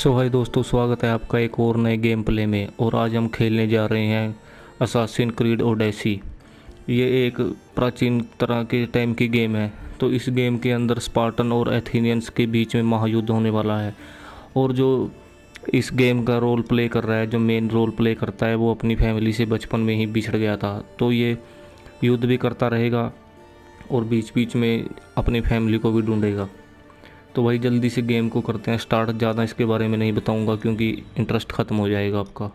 सो हाय दोस्तों, स्वागत है आपका एक और नए गेम प्ले में। और आज हम खेलने जा रहे हैं असासिन क्रीड ओडेसी। ये एक प्राचीन तरह के टाइम की गेम है। तो इस गेम के अंदर स्पार्टन और एथेनियंस के बीच में महायुद्ध होने वाला है। और जो इस गेम का रोल प्ले कर रहा है, जो मेन रोल प्ले करता है, वो अपनी फैमिली से बचपन में ही बिछड़ गया था। तो ये युद्ध भी करता रहेगा और बीच बीच में अपनी फैमिली को भी ढूंढेगा। तो भाई जल्दी से गेम को करते हैं स्टार्ट। ज़्यादा इसके बारे में नहीं बताऊंगा क्योंकि इंटरेस्ट ख़त्म हो जाएगा आपका।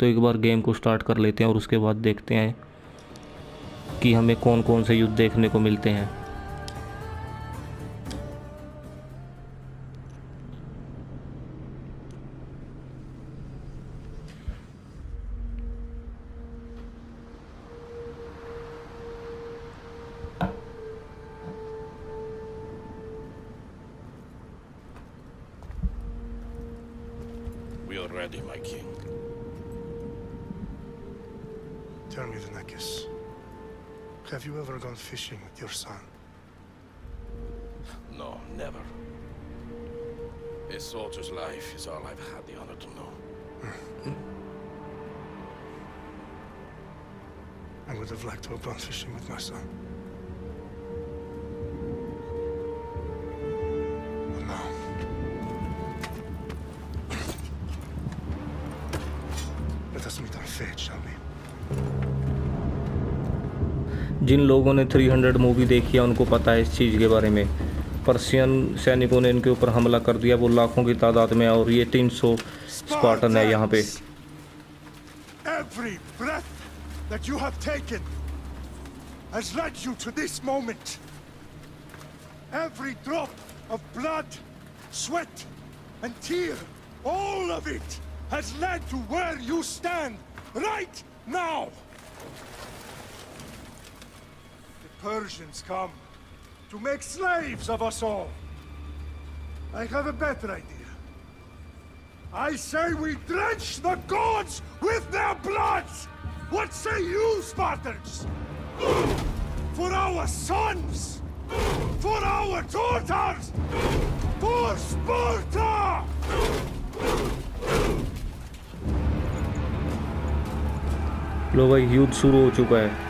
तो एक बार गेम को स्टार्ट कर लेते हैं और उसके बाद देखते हैं कि हमें कौन कौन से युद्ध देखने को मिलते हैं। We are ready, my king. Tell me, Venekis, have you ever gone fishing with your son? No, never. A soldier's life is all I've had the honor to know. I would have liked to have gone fishing with my son. But no. Let us meet on fate, shall we? जिन लोगों ने 300 movie देखी है उनको पता है इस चीज़ के बारे में। पर्शियन सैनिकों ने इनके ऊपर हमला कर दिया, वो लाखों की तादाद में है और ये 300 स्पार्टन है यहाँ पे। Every breath that you have taken has led you to this moment. Every drop of blood, sweat, and tear, all of it has led to where you stand right now. The Persians come to make slaves of us all. I have a better idea. I say we drench the gods with their blood! What say you, Spartans? For our sons! For our daughters! For Sparta! लो भाई, युद्ध शुरू हो चुका है।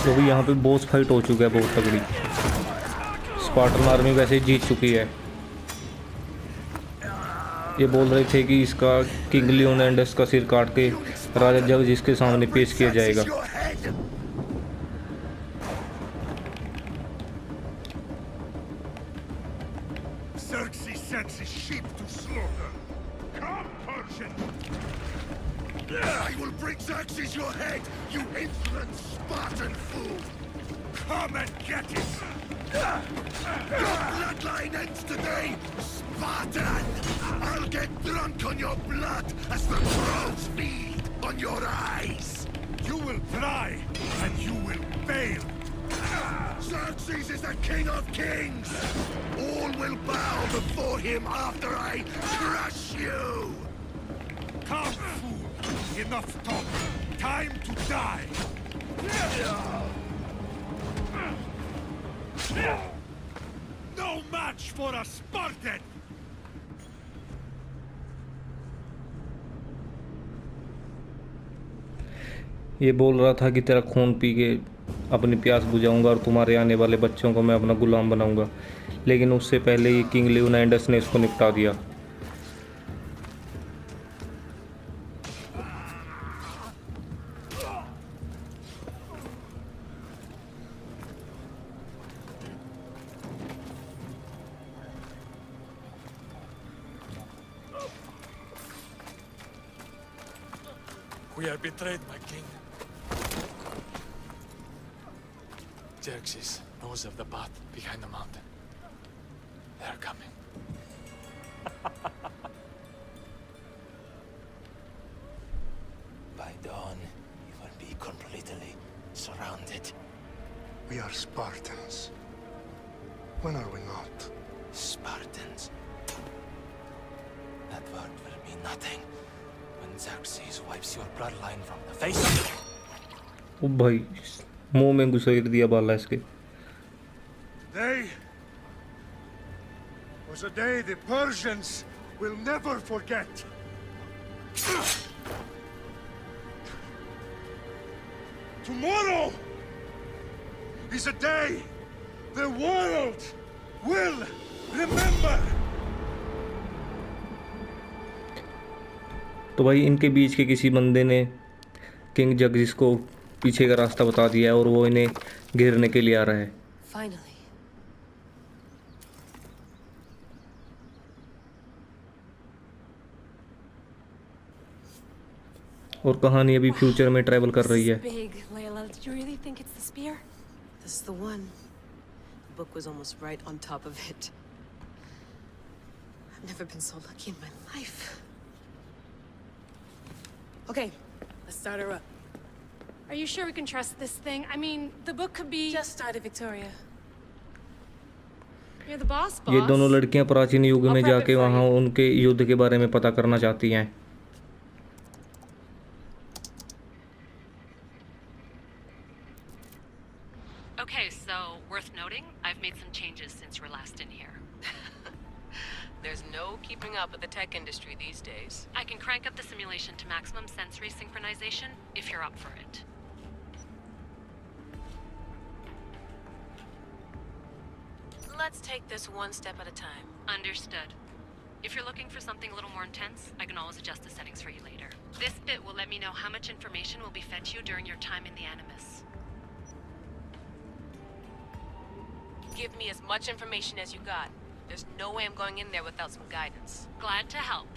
तो भी यहाँ पे बॉस फाइट हो चुका है बहुत तगड़ी। स्पार्टन आर्मी वैसे ही जीत चुकी है। ये बोल रहे थे कि इसका किंग लियोनाइडस का सिर काट के राजा जगजिस के सामने पेश किया जाएगा। Xerxes sends his sheep to slaughter. Come, Persian! I will bring Xerxes your head, you insolent Spartan fool! Come and get it! Your bloodline ends today, Spartan! I'll get drunk on your blood as the crows feed on your eyes! You will try, and you will fail. Xerxes is the king of kings! All will bow before him after I crush you! Come, fool! Enough talk! Time to die! No match for a Spartan! ये बोल रहा था कि तेरा खून P के अपनी प्यास बुझाऊंगा और तुम्हारे आने वाले बच्चों को मैं अपना गुलाम बनाऊंगा, लेकिन उससे पहले ही किंग लियोनाइडस ने इसको निपटा दिया। We are betrayed, my king. Xerxes knows of the path behind the mountain. They're coming. By dawn, you will be completely surrounded. We are Spartans. When are we not? Spartans. That word will mean nothing when Xerxes wipes your bloodline from the face. ओ भाई, मुंह में घुसेड़ दिया बाला इसके। Day was a day the Persians will never forget. Tomorrow is a day the world will remember. तो भाई इनके बीच के किसी बंदे ने किंग जगजिस को पीछे का रास्ता बता दिया है और वो इन्हें घेरने के लिए आ रहा है। Finally. और कहानी अभी फ्यूचर में ट्रैवल कर रही है। Big, Layla. Did you really think it's the spear? This is the one. The book was almost right on top of it. I've never been so lucky in my life. Okay, let's start her up. Are you sure we can trust this thing? I mean, the book could be... Just started, Victoria. You're the boss, boss. ये दोनों लड़कियां प्राचीन युग में जाके वहाँ उनके युद्ध के बारे में पता करना चाहती हैं। Okay, so worth noting, I've made some changes since you were last in here. There's no keeping up with the tech industry these days. I can crank up the simulation to maximum sensory synchronization if you're up for it. Let's take this one step at a time. Understood. If you're looking for something a little more intense, I can always adjust the settings for you later. This bit will let me know how much information will be fed to you during your time in the Animus. Give me as much information as you got. There's no way I'm going in there without some guidance. Glad to help.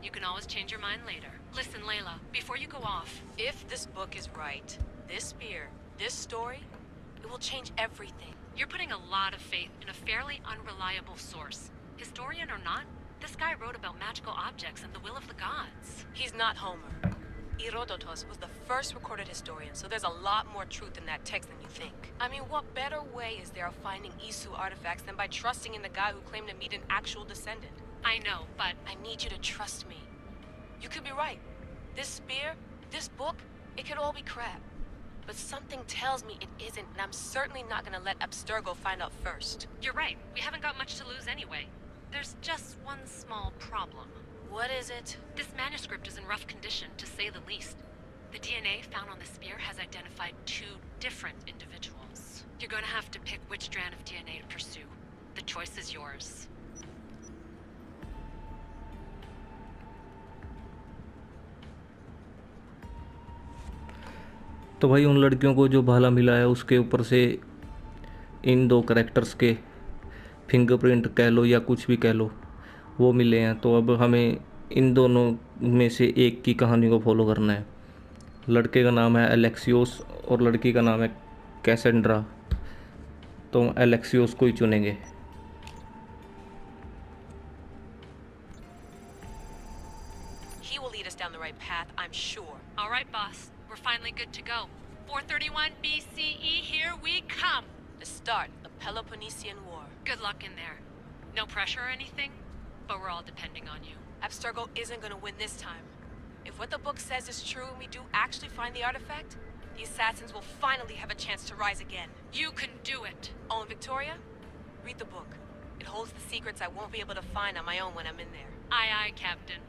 You can always change your mind later. Listen, Layla, before you go off... If this book is right, this spear, this story, it will change everything. You're putting a lot of faith in a fairly unreliable source. Historian or not, this guy wrote about magical objects and the will of the gods. He's not Homer. Herodotus was the first recorded historian, so there's a lot more truth in that text than you think. I mean, what better way is there of finding Isu artifacts than by trusting in the guy who claimed to meet an actual descendant? I know, but... I need you to trust me. You could be right. This spear, this book, it could all be crap. But something tells me it isn't, and I'm certainly not gonna let Abstergo find out first. You're right. We haven't got much to lose anyway. There's just one small problem. What is it? This manuscript is in rough condition, to say the least. The DNA found on the spear has identified 2 different individuals. You're going to have to pick which strand of DNA to pursue. The choice is yours. तो भाई उन लड़कियों को जो भाला मिला है उसके ऊपर से इन 2 कैरेक्टर्स के फिंगरप्रिंट कह लो या कुछ भी कह लो वो मिले हैं। तो अब हमें इन दोनों में से एक की कहानी को फॉलो करना है। लड़के का नाम है एलेक्सियोस और लड़की का नाम है कैसेंड्रा। तो हम एलेक्सियोस को ही चुनेंगे। He will lead us down the right path, I'm sure. All right, boss. We're finally good to go. 431 BCE, here we come. The start, the Peloponnesian War. Good luck in there. No pressure or anything, but we're all depending on you. Abstergo isn't gonna win this time. If what the book says is true and we do actually find the artifact, the assassins will finally have a chance to rise again. You can do it. Oh, and Victoria? Read the book. It holds the secrets I won't be able to find on my own when I'm in there. Aye, aye, Captain.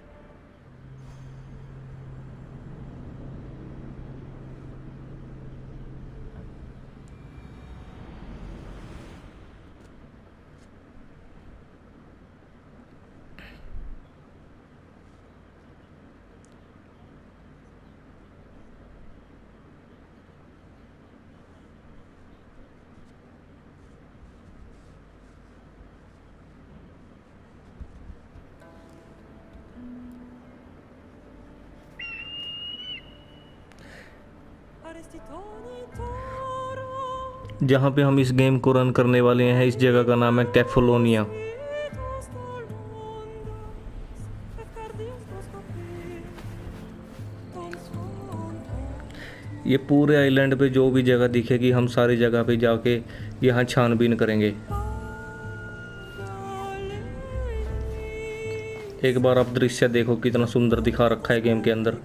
जहाँ पे हम इस game को run करने वाले हैं इस जगह का नाम है कैफलोनिया। ये पूरे आइलैंड पे जो भी जगह दिखेगी हम सारी जगह पे जाके यहाँ छानबीन करेंगे। एक बार आप दृश्य देखो कितना सुंदर दिखा रखा है गेम के अंदर।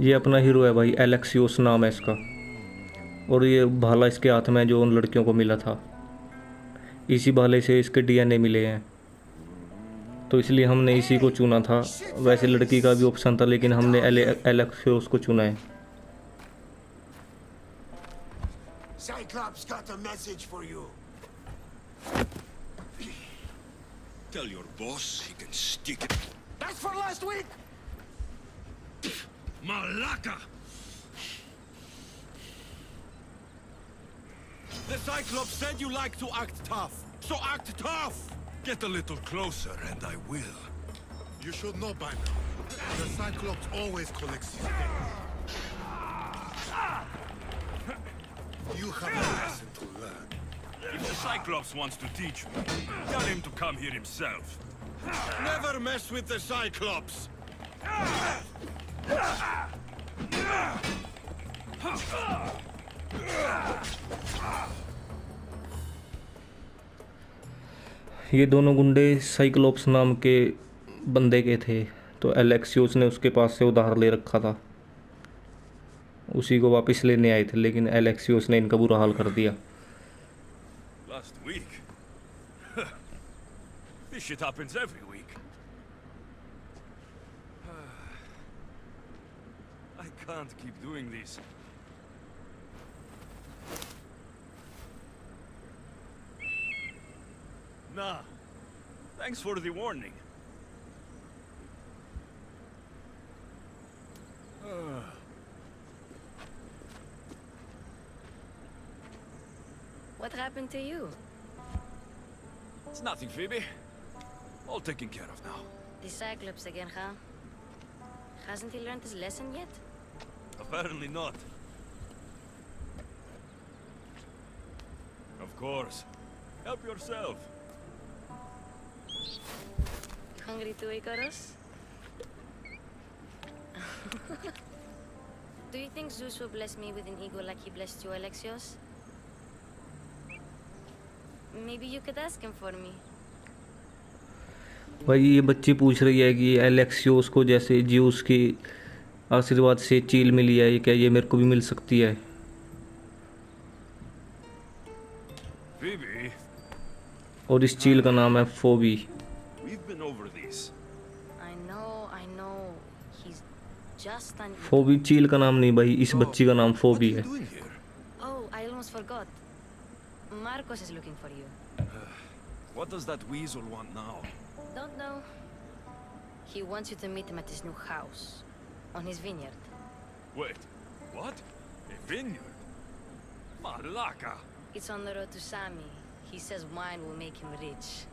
ये अपना हीरो है भाई, एलेक्सियोस नाम है इसका। और ये भाला इसके हाथ में है जो उन लड़कियों को मिला था। इसी भाले से इसके डीएनए मिले हैं, तो इसलिए हमने इसी को चुना था। वैसे लड़की का भी ऑप्शन था लेकिन हमने एलेक्सियोस को चुना है। Cyclops got a message for you. Tell your boss he can stick it. That's for last week! Malaka! The Cyclops said you like to act tough, so act tough! Get a little closer and I will. You should know by now. The Cyclops always collects his things. You have a lesson to learn. If the Cyclops wants to teach me, tell him to come here himself. Never mess with the Cyclops! ये दोनों गुंडे cyclops नाम के बंदे के थे, तो एलेक्सियोस ने उसके पास से उधार ले रखा था। उसी को वापस लेने आए थे, लेकिन एलेक्सियोस ने इनका बुरा हाल कर दिया। Last week? This shit happens every week. I can't keep doing this. Nah. Thanks for the warning. What happened to you? It's nothing, Phoebe. All taken care of now. The Cyclops again, huh? Hasn't he learned his lesson yet? Apparently not. Of course. Help yourself. Hungry too, Icarus? Do you think Zeus will bless me with an ego like he blessed you, Alexios? Maybe you could ask him for me. भाई ये बच्ची पूछ रही है कि एलेक्सियोस को जैसे juice के आशीर्वाद से चील मिली है, क्या ये मेरे को भी मिल सकती है? Phoebe, और इस चील का नाम है Phoebe. we've been over this. I know. He's just an... Phoebe चील का नाम नहीं भाई, इस बच्ची का नाम What are फोबी you है। doing here? Oh, I almost forgot. Marcos is looking for you. What does that weasel want now? Don't know. He wants you to meet him at his new house. On his vineyard. Wait, what? A vineyard? Malaka! It's on the road to Sami. He says wine will make him rich.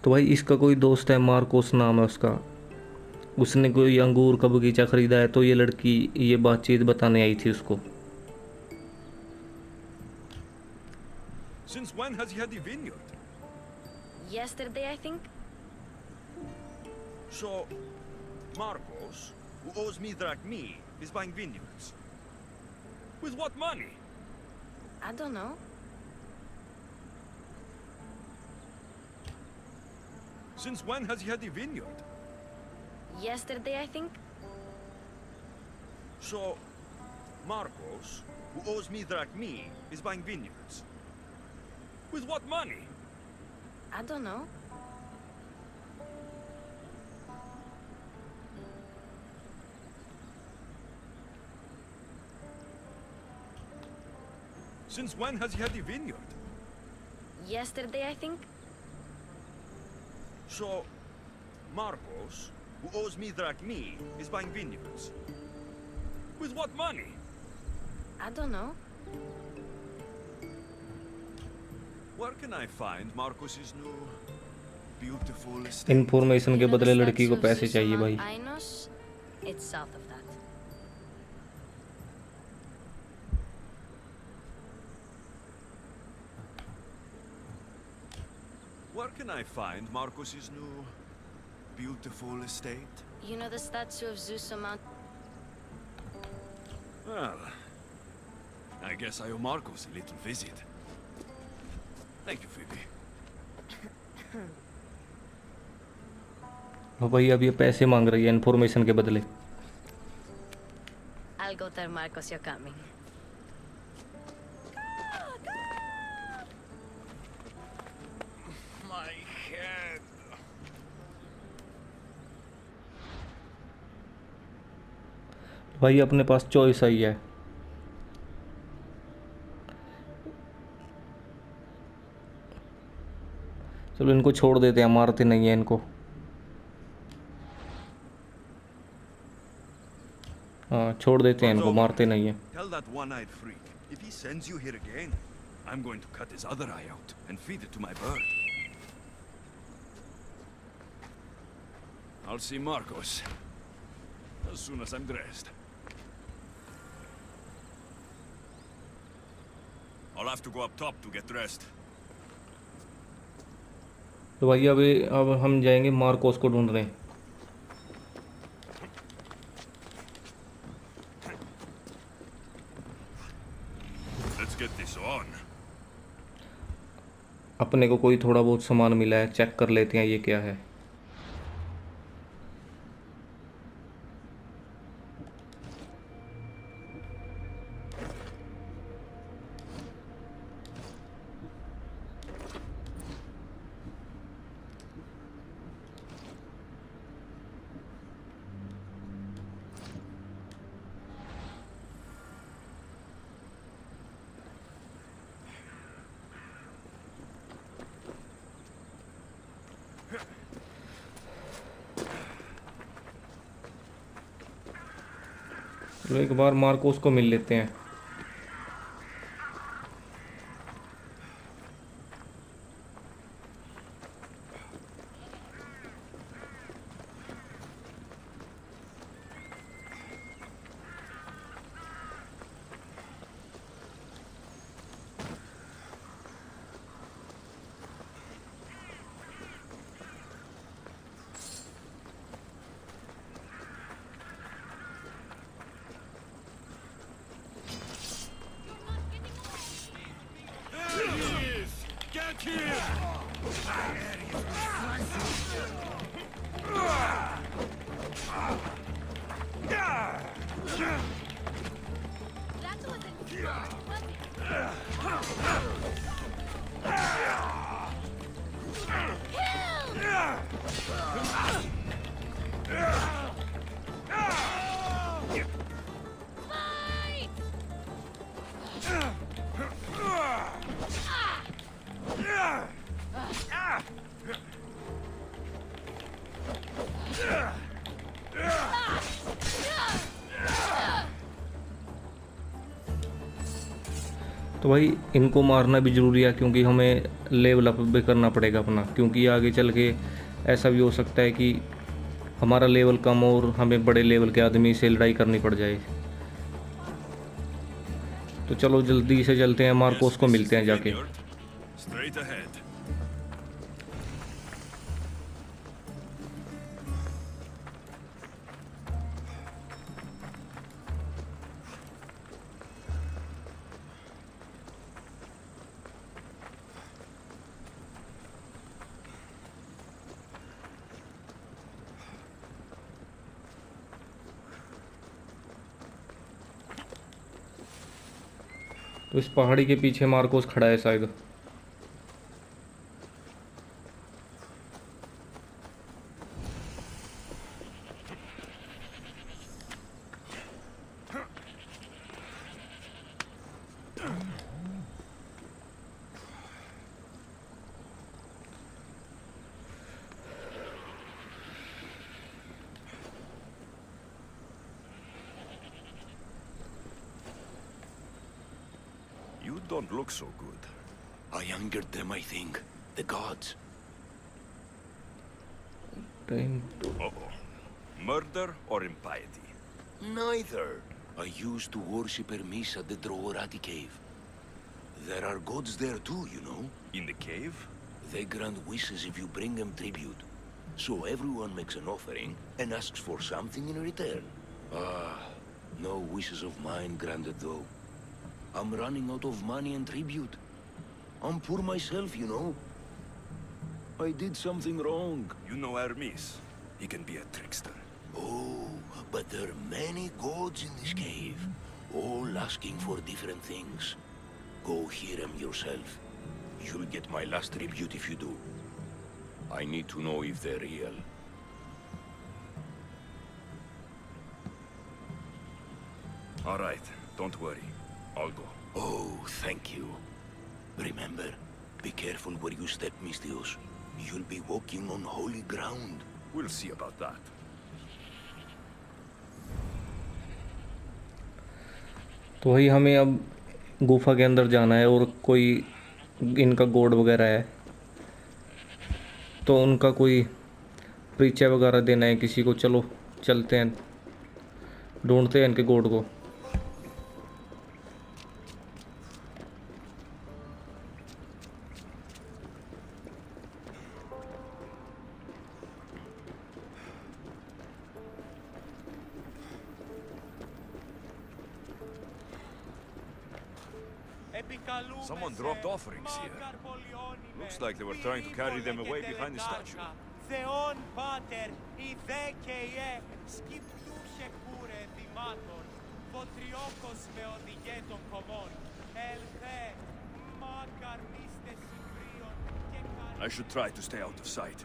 तो भाई इसका कोई दोस्त है, Marcos नाम है उसका। उसने कोई अंगूर का बगीचा खरीदा है, तो ये लड़की ये बातचीत बताने आई थी उसको। Since when has he had a vineyard? Yesterday, I think? So, Marcos, who owes me drachmi, is buying vineyards. With what money? I don't know. Since when has he had a vineyard? Yesterday, I think? So, Marcos, who owes me drachmi, is buying vineyards. With what money? I don't know. Since when has he had a vineyard? Yesterday, I think? So, Marcos, who owes me drachmi, is buying vineyards. With what money? I don't know. Where can I find Marcos's new beautiful estate? Information के You know the बदले लड़की statue को of पैसे Zeus चाहिए on भाई। Mount Ainos? It's south of that. Where can I find Marcos's new beautiful estate? You know the statue of Zeus on Mount... Well, I guess I owe Marcos a little visit. Thank you, Phoebe. तो भाई अब ये पैसे मांग रही है information के बदले। I'll go tell Marcos you're coming. My head. भाई अपने पास चॉइस आई है। चलो इनको छोड़ देते हैं, मारते नहीं है इनको। हाँ छोड़ देते हैं इनको, मारते नहीं है। Tell that one-eyed freak, if he sends you here again, I'm going to cut his other eye out and feed it to my bird. I'll see Marcos as soon as I'm dressed. I'll have to go up top to get dressed. तो भाई अब हम जाएंगे Marcos को ढूंढ रहे हैं। Let's get this on. अपने को कोई थोड़ा बहुत सामान मिला है, चेक कर लेते हैं ये क्या है। तो एक बार मार्कोस को मिल लेते हैं। तो भाई इनको मारना भी ज़रूरी है, क्योंकि हमें लेवल अप भी करना पड़ेगा अपना, क्योंकि आगे चल के ऐसा भी हो सकता है कि हमारा लेवल कम हो और हमें बड़े लेवल के आदमी से लड़ाई करनी पड़ जाए। तो चलो जल्दी से चलते हैं, मार्कोस को मिलते हैं जाके। Straight ahead. तो इस पहाड़ी के पीछे मार्कोस खड़ा है शायद। You don't look so good. I angered them, I think. The gods. Uh-oh. Murder or impiety? Neither. I used to worship Hermes at the Droorati cave. There are gods there too, you know. In the cave? They grant wishes if you bring them tribute. So everyone makes an offering and asks for something in return. No wishes of mine granted though. I'm running out of money and tribute. I'm poor myself, you know. I did something wrong. You know Hermes. He can be a trickster. Oh, but there are many gods in this cave, all asking for different things. Go hear them yourself. You'll get my last tribute if you do. I need to know if they're real. All right, don't worry. I'll go. Oh, thank you. Remember, be careful where you step, Misthios. You'll be walking on holy ground. We'll see about that. तो वही हमें अब गुफा के अंदर जाना है, और कोई इनका गॉड वगैरह है तो उनका कोई परिचय वगैरह देना है किसी को। चलो चलते हैं, ढूंढते हैं इनके गॉड को। Someone dropped offerings here. Looks like they were trying to carry them away behind the statue. Θεόν Πάτερ, ιδέ και ιέ, σκυπτούσε κούρε δημάτων, φωτριόκος με οδηγέ των κομμών, ελθέ, μάκαρ μίστε συμπρίων και καρ... I should try to stay out of sight.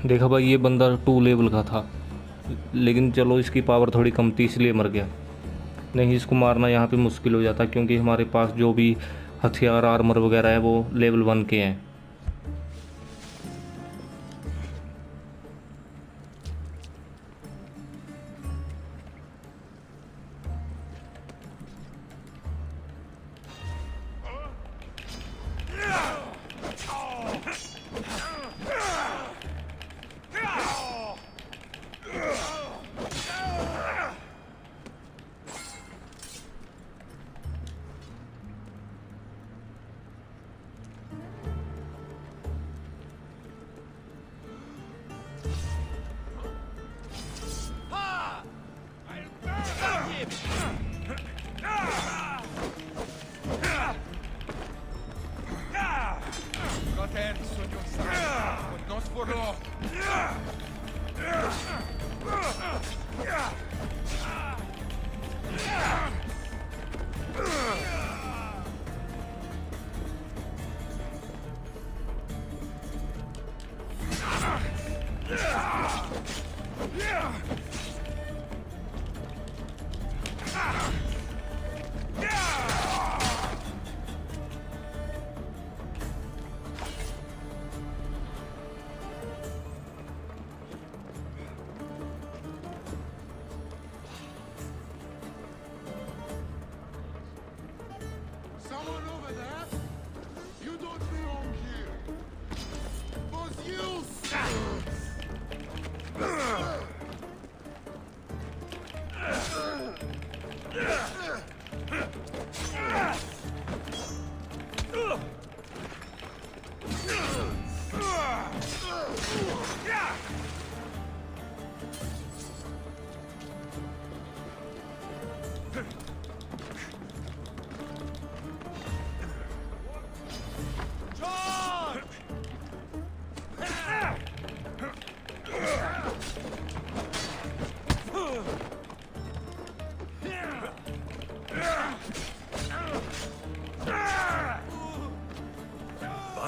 देखा भाई, ये बंदा 2 लेवल का था, लेकिन चलो इसकी पावर थोड़ी कम थी इसलिए मर गया। नहीं, इसको मारना यहाँ पे मुश्किल हो जाता, क्योंकि हमारे पास जो भी हथियार आर्मर वगैरह है वो लेवल 1 के हैं। Someone over there? You don't belong here. Both you.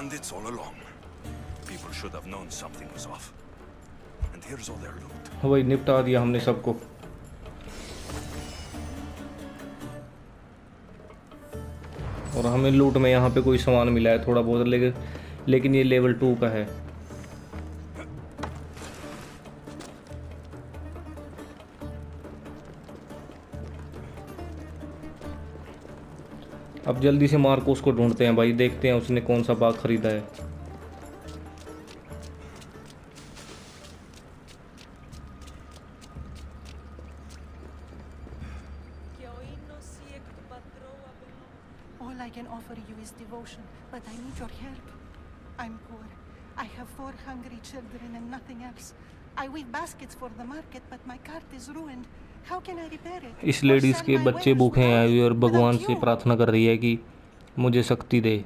Bandits all along. People should have known something was off. And here's all their loot. वही निपटा दिया हमने सबको। और हमें लूट में यहाँ पे कोई सामान मिला है थोड़ा बहुत, लेकिन ये लेवल 2 का है। अब जल्दी से मार्कोस को ढूंढते हैं भाई, देखते हैं उसने कौन सा बाग खरीदा है। All I can offer you is devotion, but I need your help. I'm poor. I have 4 hungry children and nothing else. I weave baskets for the market, but my cart is ruined. How can I repair it? इस ladies के बच्चे भूखे हैं आए हुए और भगवान से प्रार्थना कर रही है कि मुझे शक्ति दे।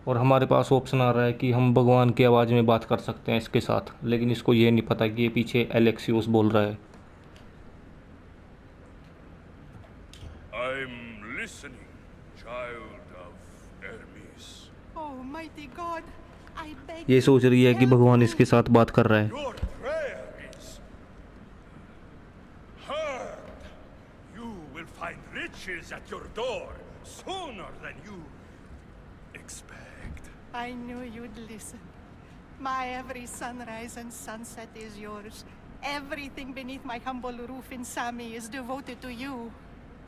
और हमारे पास ऑप्शन आ रहा है कि हम भगवान की आवाज़ में बात कर सकते हैं इसके साथ, लेकिन इसको ये नहीं पता कि ये पीछे एलेक्सियोस बोल रहा है। I'm listening, child of Hermes. Oh, mighty God, I beg ये सोच रही है कि भगवान इसके साथ बात कर रहा है। Your prayer is heard. You will find riches at your door sooner than you expect. I knew you'd listen. My every sunrise and sunset is yours. Everything beneath my humble roof in Sami is devoted to you.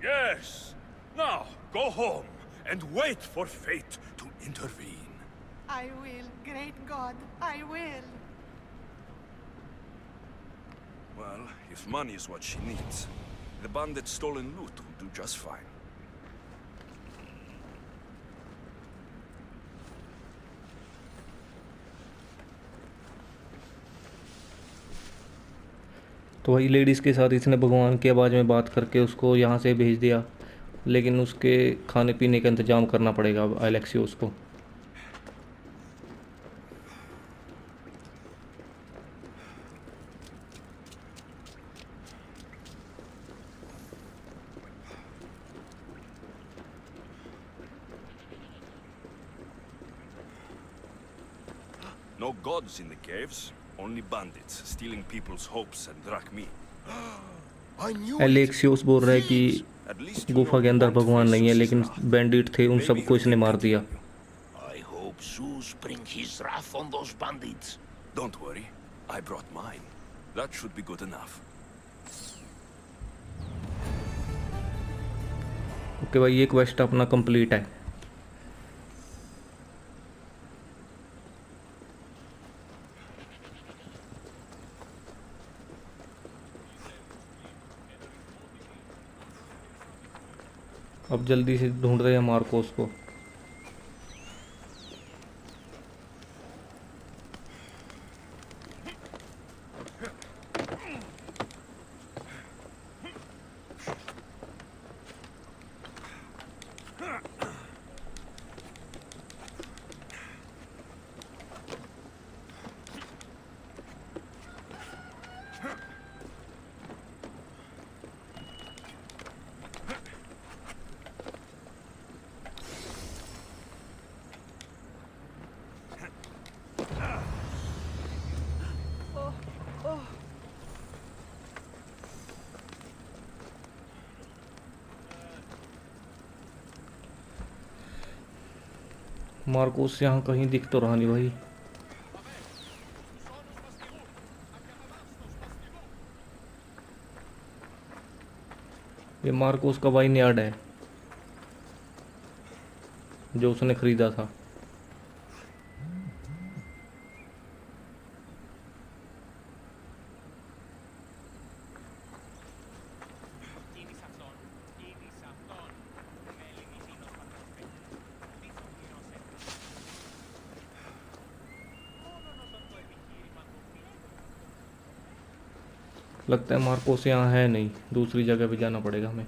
Yes. Now go home and wait for fate to intervene. I will, great God, I will. Well, if money is what she needs, the bandit's stolen loot will do just fine. तो वही ladies के साथ इसने भगवान की आवाज़ में बात करके उसको यहाँ से भेज दिया, लेकिन उसके खाने पीने का इंतज़ाम करना पड़ेगा अब एलेक्सियोस को। No gods in the caves, only bandits stealing people's hopes and drachmi. एलेक्सियोस बोल रहा है कि गुफा के अंदर भगवान नहीं है, लेकिन बैंडिट थे, उन सबको इसने मार दिया। I hope Zeus bring his wrath on those bandits. Don't worry, I brought mine. That should be good enough. Okay भाई, ये क्वेस्ट अपना कंप्लीट है। अब जल्दी से ढूंढ रहे हैं मार्कोस को। मार्कोस यहाँ कहीं दिख तो रहा नहीं भाई। ये मार्कोस का वाइन यार्ड है जो उसने खरीदा था। लगता है मार्कोस यहाँ है नहीं, दूसरी जगह पे जाना पड़ेगा हमें।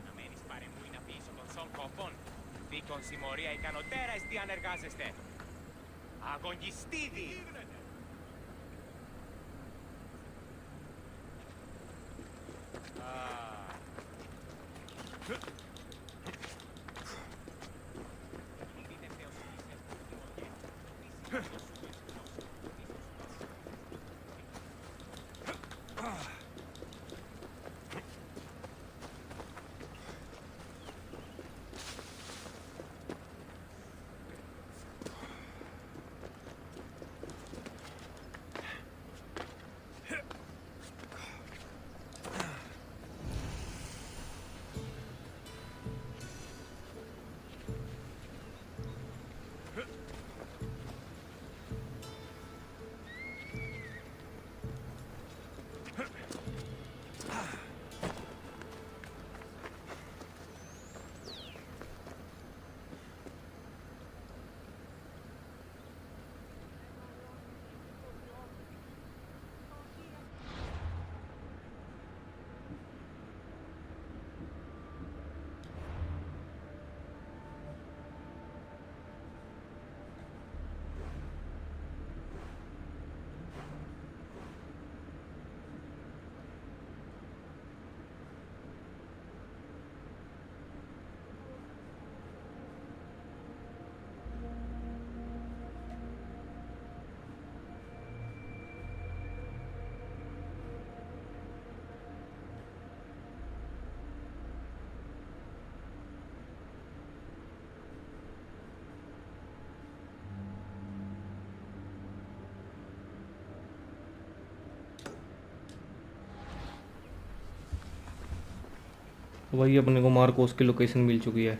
तो वही अपने को मार्कोस की लोकेशन मिल चुकी है।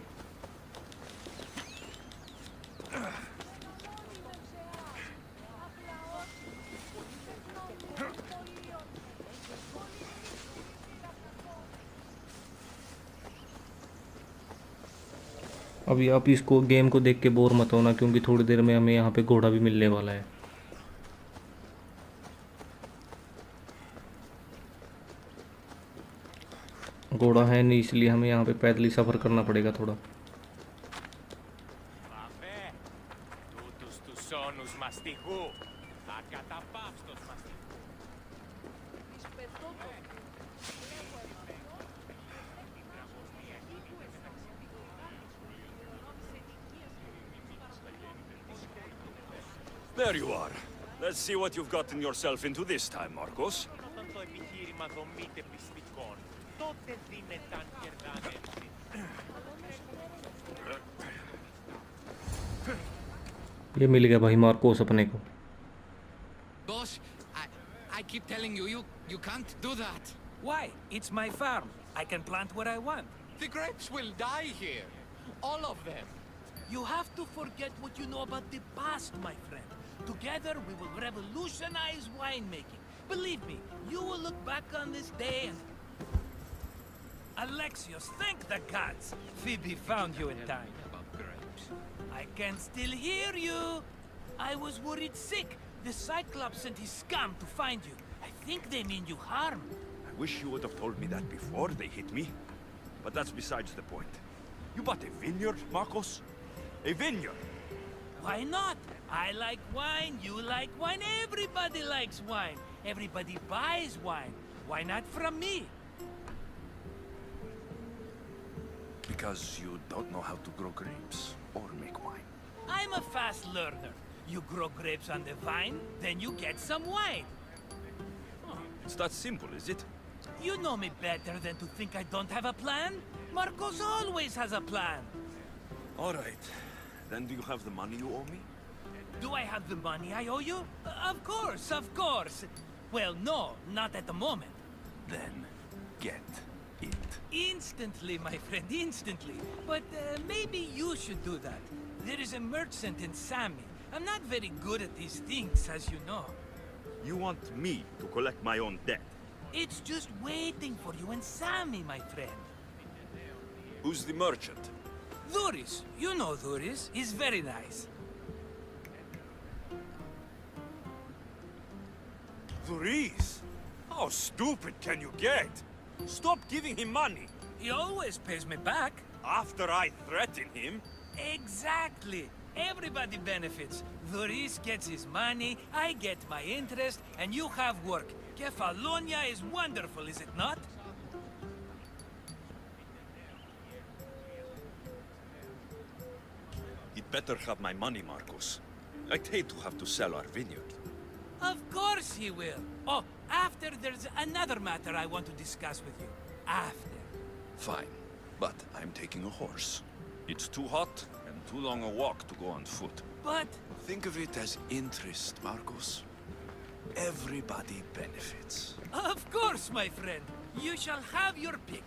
अभी आप इसको गेम को देख के बोर मत होना, क्योंकि थोड़ी देर में हमें यहाँ पे घोड़ा भी मिलने वाला है। घोड़ा है नहीं, इसलिए हमें यहाँ पे पैदल ही सफ़र करना पड़ेगा थोड़ा। There you are. Let's see what you've gotten yourself into this time, Marcos. ये मिल गया भाई मार्कोस अपने को। Boss, I keep telling you, you can't do that. Why? It's my farm. I can plant what I want. The grapes will die here. All of them. You have to forget what you know about the past, my friend. Together, we will revolutionize winemaking. Believe me, you will look back on this day and... Alexios, thank the gods! Phoebe found you in time. I can still hear you! I was worried sick. The Cyclops sent his scum to find you. I think they mean you harm. I wish you would have told me that before they hit me. But that's besides the point. You bought a vineyard, Marcos? A vineyard? Why not? I like wine, you like wine, everybody likes wine. Everybody buys wine. Why not from me? Because you don't know how to grow grapes or make wine. I'm a fast learner. You grow grapes on the vine, then you get some wine. It's that simple, is it? You know me better than to think I don't have a plan. Marcos always has a plan. All right. Then do you have the money you owe me? Do I have the money I owe you? Of course, of course. Well, no, not at the moment. Then get it. Instantly, my friend, instantly. But maybe you should do that. There is a merchant in Sami. I'm not very good at these things, as you know. You want me to collect my own debt? It's just waiting for you in Sami, my friend. Who's the merchant? Dhuris. You know Dhuris. He's very nice. Dhuris? How stupid can you get? Stop giving him money. He always pays me back. After I threaten him? Exactly. Everybody benefits. Dhuris gets his money, I get my interest, and you have work. Kefalonia is wonderful, is it not? He'd better have my money, Marcos. I'd hate to have to sell our vineyard. Of course he will. Oh, after there's another matter I want to discuss with you. After. Fine, but I'm taking a horse. It's too hot and too long a walk to go on foot. But... Think of it as interest, Marcos. Everybody benefits. Of course, my friend. You shall have your pick.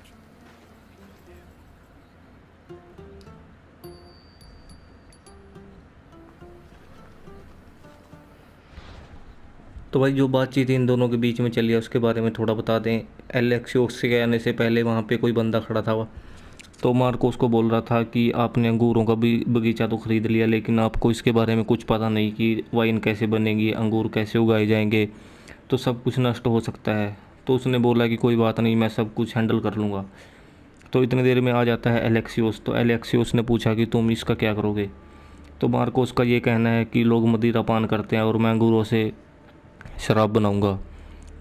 तो भाई जो बातचीत इन दोनों के बीच में चली है उसके बारे में थोड़ा बता दें। एलेक्सियोस के आने से पहले वहाँ पे कोई बंदा खड़ा था, तो मार्कोस को बोल रहा था कि आपने अंगूरों का भी बगीचा तो ख़रीद लिया, लेकिन आपको इसके बारे में कुछ पता नहीं कि वाइन कैसे बनेगी, अंगूर कैसे उगाए जाएंगे, तो सब कुछ नष्ट हो सकता है। तो उसने बोला कि कोई बात नहीं, मैं सब कुछ हैंडल कर लूँगा। तो इतनी देर में आ जाता है एलेक्सियोस। तो एलेक्सियोस ने पूछा कि तुम इसका क्या करोगे। तो मार्कोस का ये कहना है कि लोग मदिरा पान करते हैं और मैं अंगूरों से शराब बनाऊँगा,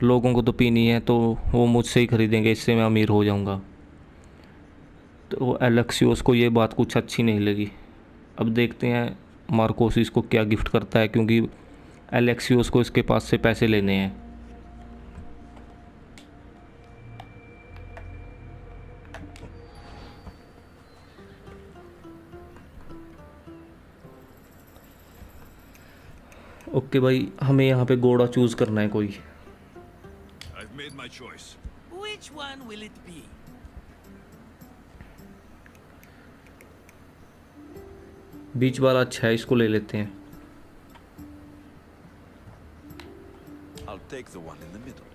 लोगों को तो पीनी है तो वो मुझसे ही ख़रीदेंगे, इससे मैं अमीर हो जाऊँगा। तो एलेक्सियोस को ये बात कुछ अच्छी नहीं लगी। अब देखते हैं मार्कोस इसको क्या गिफ्ट करता है, क्योंकि एलेक्सियोस को इसके पास से पैसे लेने हैं। ओके भाई, हमें यहाँ पे घोड़ा चूज़ करना है कोई। I've made my choice. Which one will it be? बीच वाला अच्छा है, इसको ले लेते हैं। I'll take the one in the middle.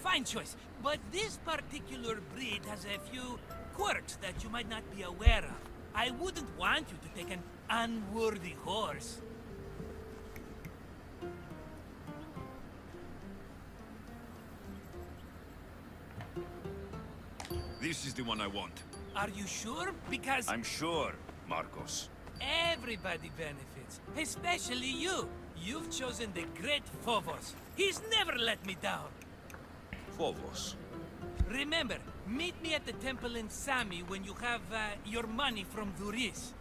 Fine choice. But this particular breed has a few quirks that you might not be aware of. I wouldn't want you to take an unworthy horse. This is the one I want. Are you sure? Because... I'm sure, Marcos. Everybody benefits, especially you. You've chosen the great Phobos. He's never let me down. Phobos. Remember, meet me at the temple in Sami when you have your money from Dhuris.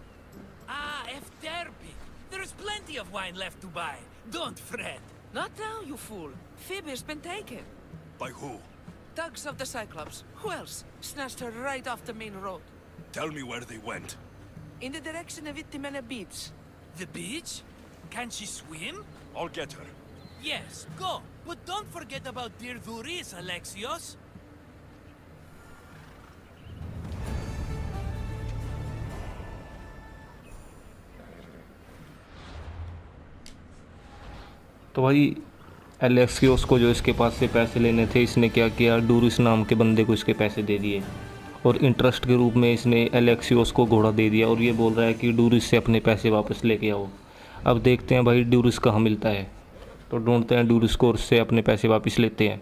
Ah, Efterpi. There's plenty of wine left to buy. Don't fret. Not now, you fool. Phoebe's been taken. By who? Thugs of the Cyclops. Who else? Snatched her right off the main road. Tell me where they went. In the direction of Itimena Beach. The beach? Can she swim? I'll get her. Yes, go. But don't forget about dear Dhuris, Alexios. तो भाई एलेक्सियोस को जो इसके पास से पैसे लेने थे, इसने क्या किया, डूरिस नाम के बंदे को इसके पैसे दे दिए और इंटरेस्ट के रूप में इसने एलेक्सियोस को घोड़ा दे दिया और ये बोल रहा है कि डूरिस से अपने पैसे वापस लेके आओ। अब देखते हैं भाई डूरिस कहाँ मिलता है, तो ढूंढते हैं डूरिस को और उससे अपने पैसे वापस लेते हैं।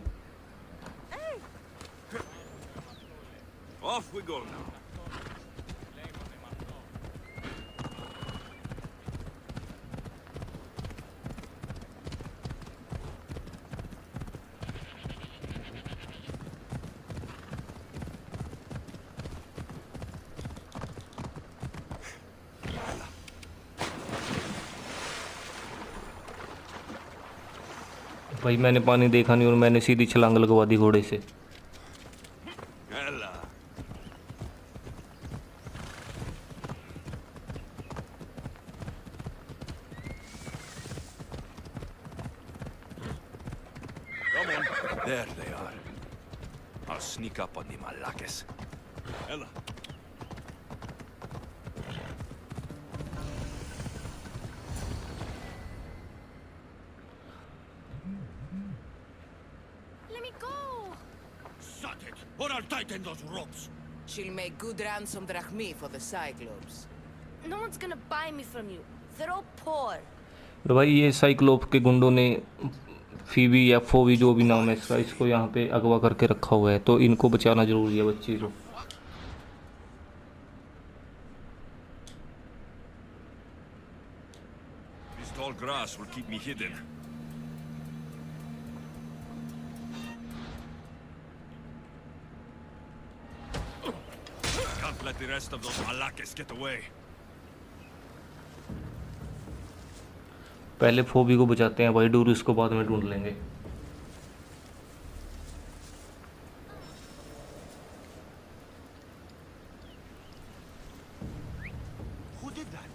Off we go now. भाई मैंने पानी देखा नहीं और मैंने सीधी छलांग लगवा दी घोड़े से। Ella. Come on. There they are. I'll sneak up on the Malakes. Ella. Let me go! Shut it, or I'll tighten those ropes. She'll make good ransom drachmi for the Cyclops. No one's gonna buy me from you. They're all poor. तो भाई ये Cyclops के गुंडों ने Phoebe या फोवी जो भी नाम है इसका, इसको यहाँ पे अगवा करके रखा हुआ है, तो इनको बचाना जरूरी है बच्ची को। This tall grass will keep me hidden. Can't let the rest of those Malakes get away. पहले फोबी को बचाते हैं भाई, डूरिस को बाद में ढूंढ लेंगे। Who did that?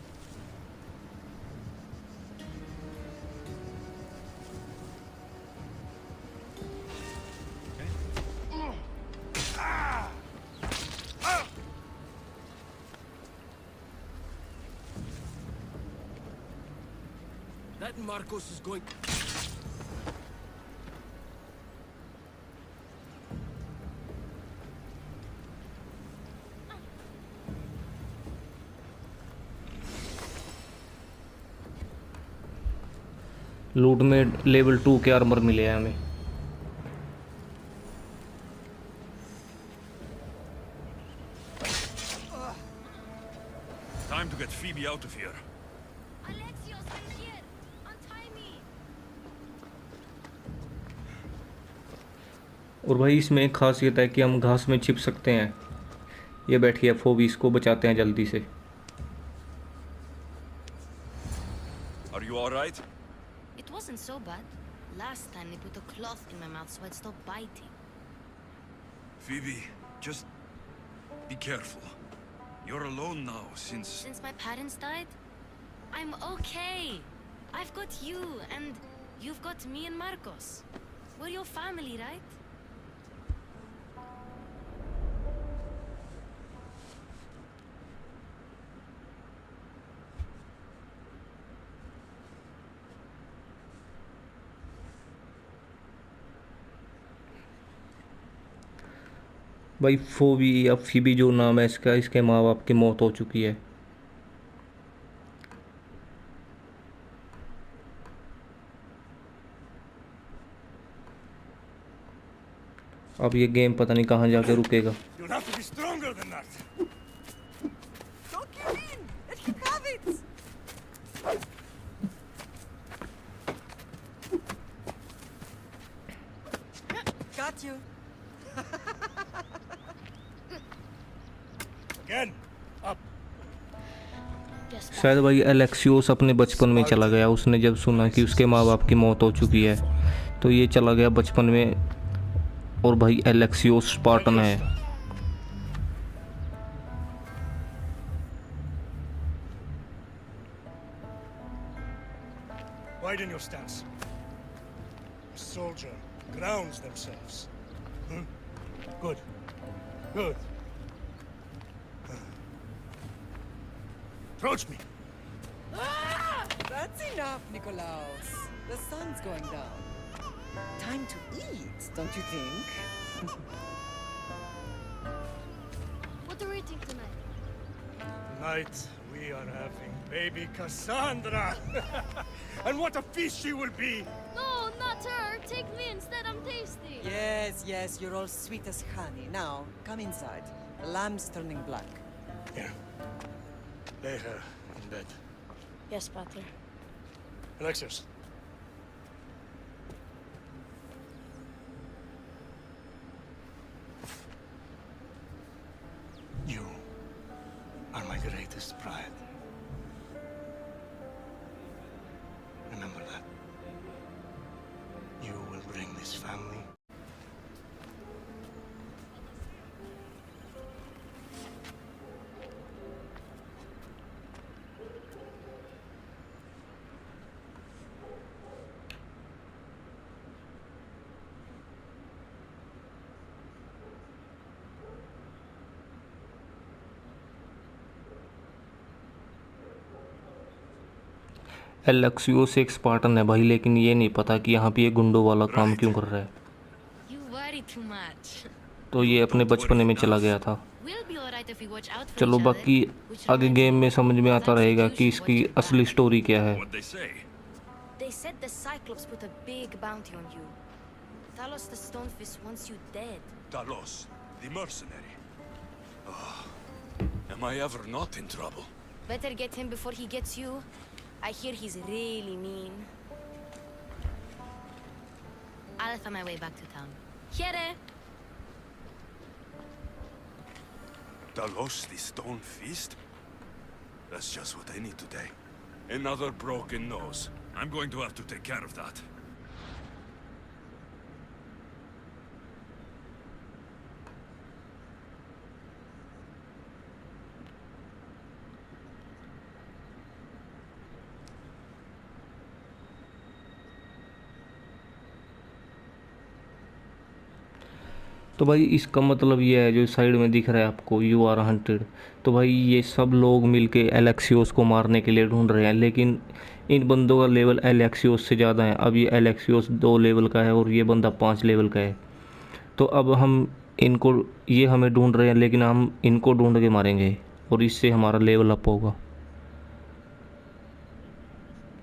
That Marcos is going... लूट में लेवल 2 के आर्मर मिले हैं हमें। Time to get Phoebe out of here. Alexios, I'm here. Untie me. और भाई इसमें एक खासियत है कि हम घास में छिप सकते हैं। ये बैठी है फोबी, इसको बचाते हैं जल्दी से। Are you all right? It wasn't so bad. Last time they put a cloth in my mouth so I'd stop biting. Phoebe, just be careful. You're alone now since... Since my parents died, I'm okay. I've got you, and you've got me and Marcos. We're your family, right? भाई Phoebe या Phoebe जो नाम है इसका, इसके माँ बाप की मौत हो चुकी है। अब ये गेम पता नहीं कहाँ जाके रुकेगा। You'll have to be stronger than that. Don't give in! Let him have it! Got you. Again. Up. शायद भाई एलेक्सियोस अपने बचपन में चला गया। उसने जब सुना कि उसके माँ बाप की मौत हो चुकी है तो ये चला गया बचपन में। और भाई एलेक्सियोस स्पार्टन है। Widen your stance. A soldier grounds themselves. Good. Good. Approach me. That's enough, Nikolaos. The sun's going down. Time to eat, don't you think? What are we eating tonight? Tonight, we are having baby Cassandra! And what a feast she will be! No, not her. Take me instead. I'm tasty. Yes, you're all sweet as honey. Now, come inside. The lamb's turning black. Here. Lay her in bed. Yes, Pater. Alexios. You are my greatest pride. Remember that. You will bring this family. एलेक्सियोस एक Spartan है भाई, लेकिन ये नहीं पता कि यहाँ पे ये गुंडों वाला काम क्यों कर रहा है। You worry too much. तो ये अपने बचपने में चला गया था। We'll be alright if we watch out for चलो each other. बाकी आगे गेम में समझ में आता रहेगा कि इसकी असली स्टोरी क्या है। They said the Cyclops put a big bounty on you. Talos the Stonefist wants you dead. Talos, the mercenary. Oh, am I ever not in trouble? Better get him before he gets you. I hear he's really mean. I'll find my way back to town. Here! Talos, the stone fist? That's just what I need today. Another broken nose. I'm going to have to take care of that. तो भाई इसका मतलब ये है, जो side में दिख रहा है आपको यू आर हंटेड, तो भाई ये सब लोग मिलके एलेक्सियोस को मारने के लिए ढूंढ रहे हैं, लेकिन इन बंदों का लेवल एलेक्सियोस से ज़्यादा है। अब ये एलेक्सियोस 2 लेवल का है और ये बंदा 5 लेवल का है। तो अब हम इनको, ये हमें ढूंढ रहे हैं लेकिन हम इनको ढूंढ के मारेंगे और इससे हमारा लेवल अप होगा।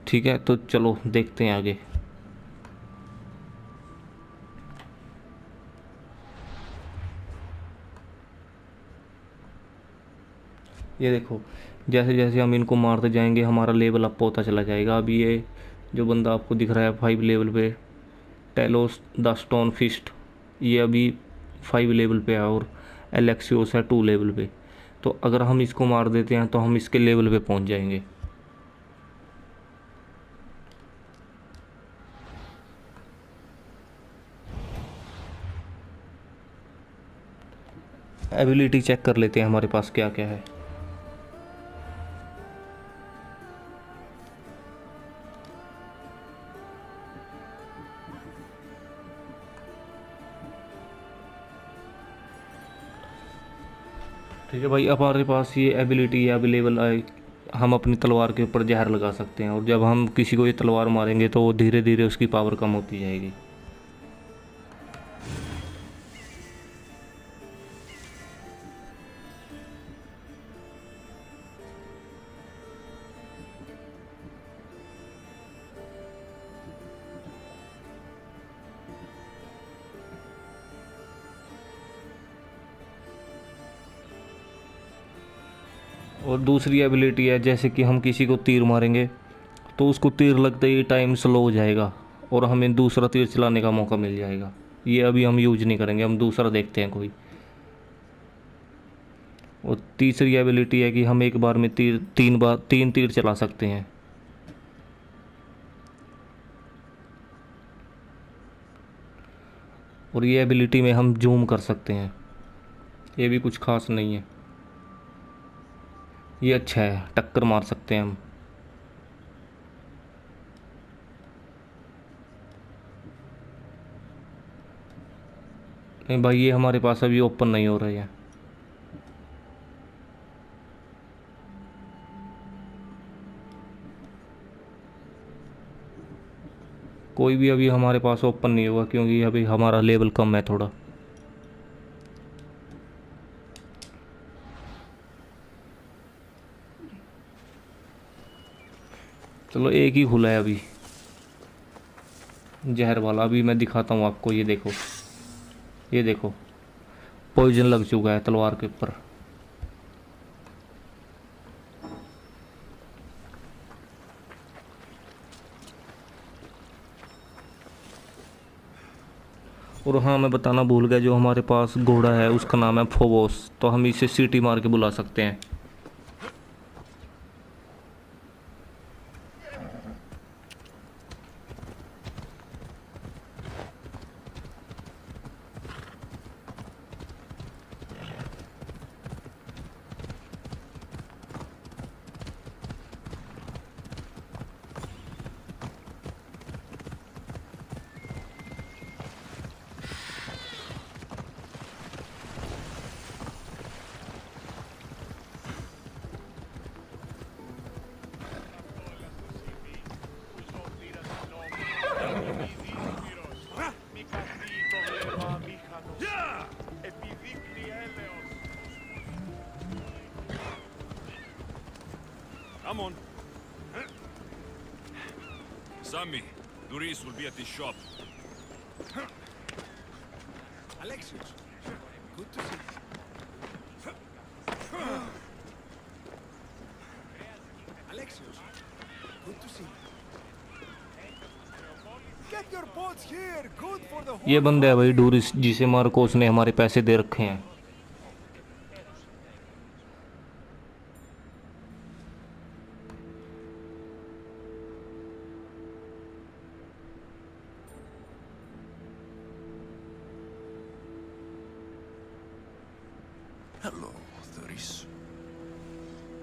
ठीक है, तो चलो देखते हैं आगे। ये देखो, जैसे जैसे हम इनको मारते जाएंगे हमारा लेवल अप होता चला जाएगा। अब ये जो बंदा आपको दिख रहा है 5 लेवल पे, टेलोस द स्टोन फिस्ट, ये अभी 5 लेवल पे है और एलेक्सियोस है 2 लेवल पे। तो अगर हम इसको मार देते हैं तो हम इसके लेवल पे पहुंच जाएंगे। एबिलिटी चेक कर लेते हैं हमारे पास क्या क्या है। ठीक है भाई, अब हमारे पास ये एबिलिटी अवेलेबल है, हम अपनी तलवार के ऊपर जहर लगा सकते हैं और जब हम किसी को ये तलवार मारेंगे तो धीरे धीरे उसकी पावर कम होती जाएगी। और दूसरी एबिलिटी है, जैसे कि हम किसी को तीर मारेंगे तो उसको तीर लगते ही टाइम स्लो हो जाएगा और हमें दूसरा तीर चलाने का मौका मिल जाएगा। ये अभी हम यूज नहीं करेंगे, हम दूसरा देखते हैं कोई। और तीसरी एबिलिटी है कि हम एक बार में तीन तीर चला सकते हैं। और ये एबिलिटी में हम जूम कर सकते हैं, ये भी कुछ खास नहीं है, ये अच्छा है, टक्कर मार सकते हैं हम। नहीं भाई, ये हमारे पास अभी ओपन नहीं हो रहे हैं। कोई भी अभी हमारे पास ओपन नहीं होगा क्योंकि अभी हमारा लेवल कम है थोड़ा। चलो एक ही खुला है अभी, जहर वाला। अभी मैं दिखाता हूँ आपको, ये देखो, ये देखो, पॉइजन लग चुका है तलवार के ऊपर। और हाँ, मैं बताना भूल गया, जो हमारे पास घोड़ा है उसका नाम है फोबोस, तो हम इसे सीटी मार के बुला सकते हैं। Come on. Sammy, Duris will be at the shop. Alexios, good to see you. Alexios, good to see you. Get your boats here, good for the whole. ये बंदे है भाई डूरिस, जिसे मार्कोस ने हमारे पैसे दे रखे हैं। Hello, Duris.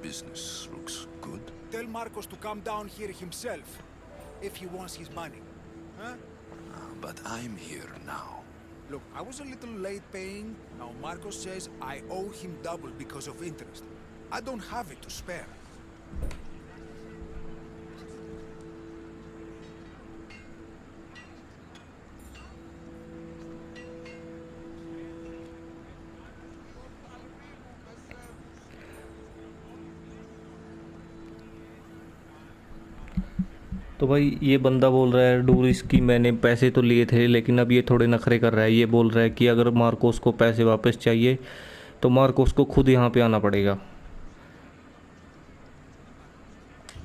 Business looks good. Tell Marcos to come down here himself, if he wants his money. Huh? But I'm here now. Look, I was a little late paying. Now Marcos says I owe him double because of interest. I don't have it to spare. तो भाई ये बंदा बोल रहा है डूरिस की मैंने पैसे तो लिए थे, लेकिन अब ये थोड़े नखरे कर रहा है। ये बोल रहा है कि अगर मार्कोस को पैसे वापस चाहिए तो मार्कोस को खुद यहाँ पे आना पड़ेगा।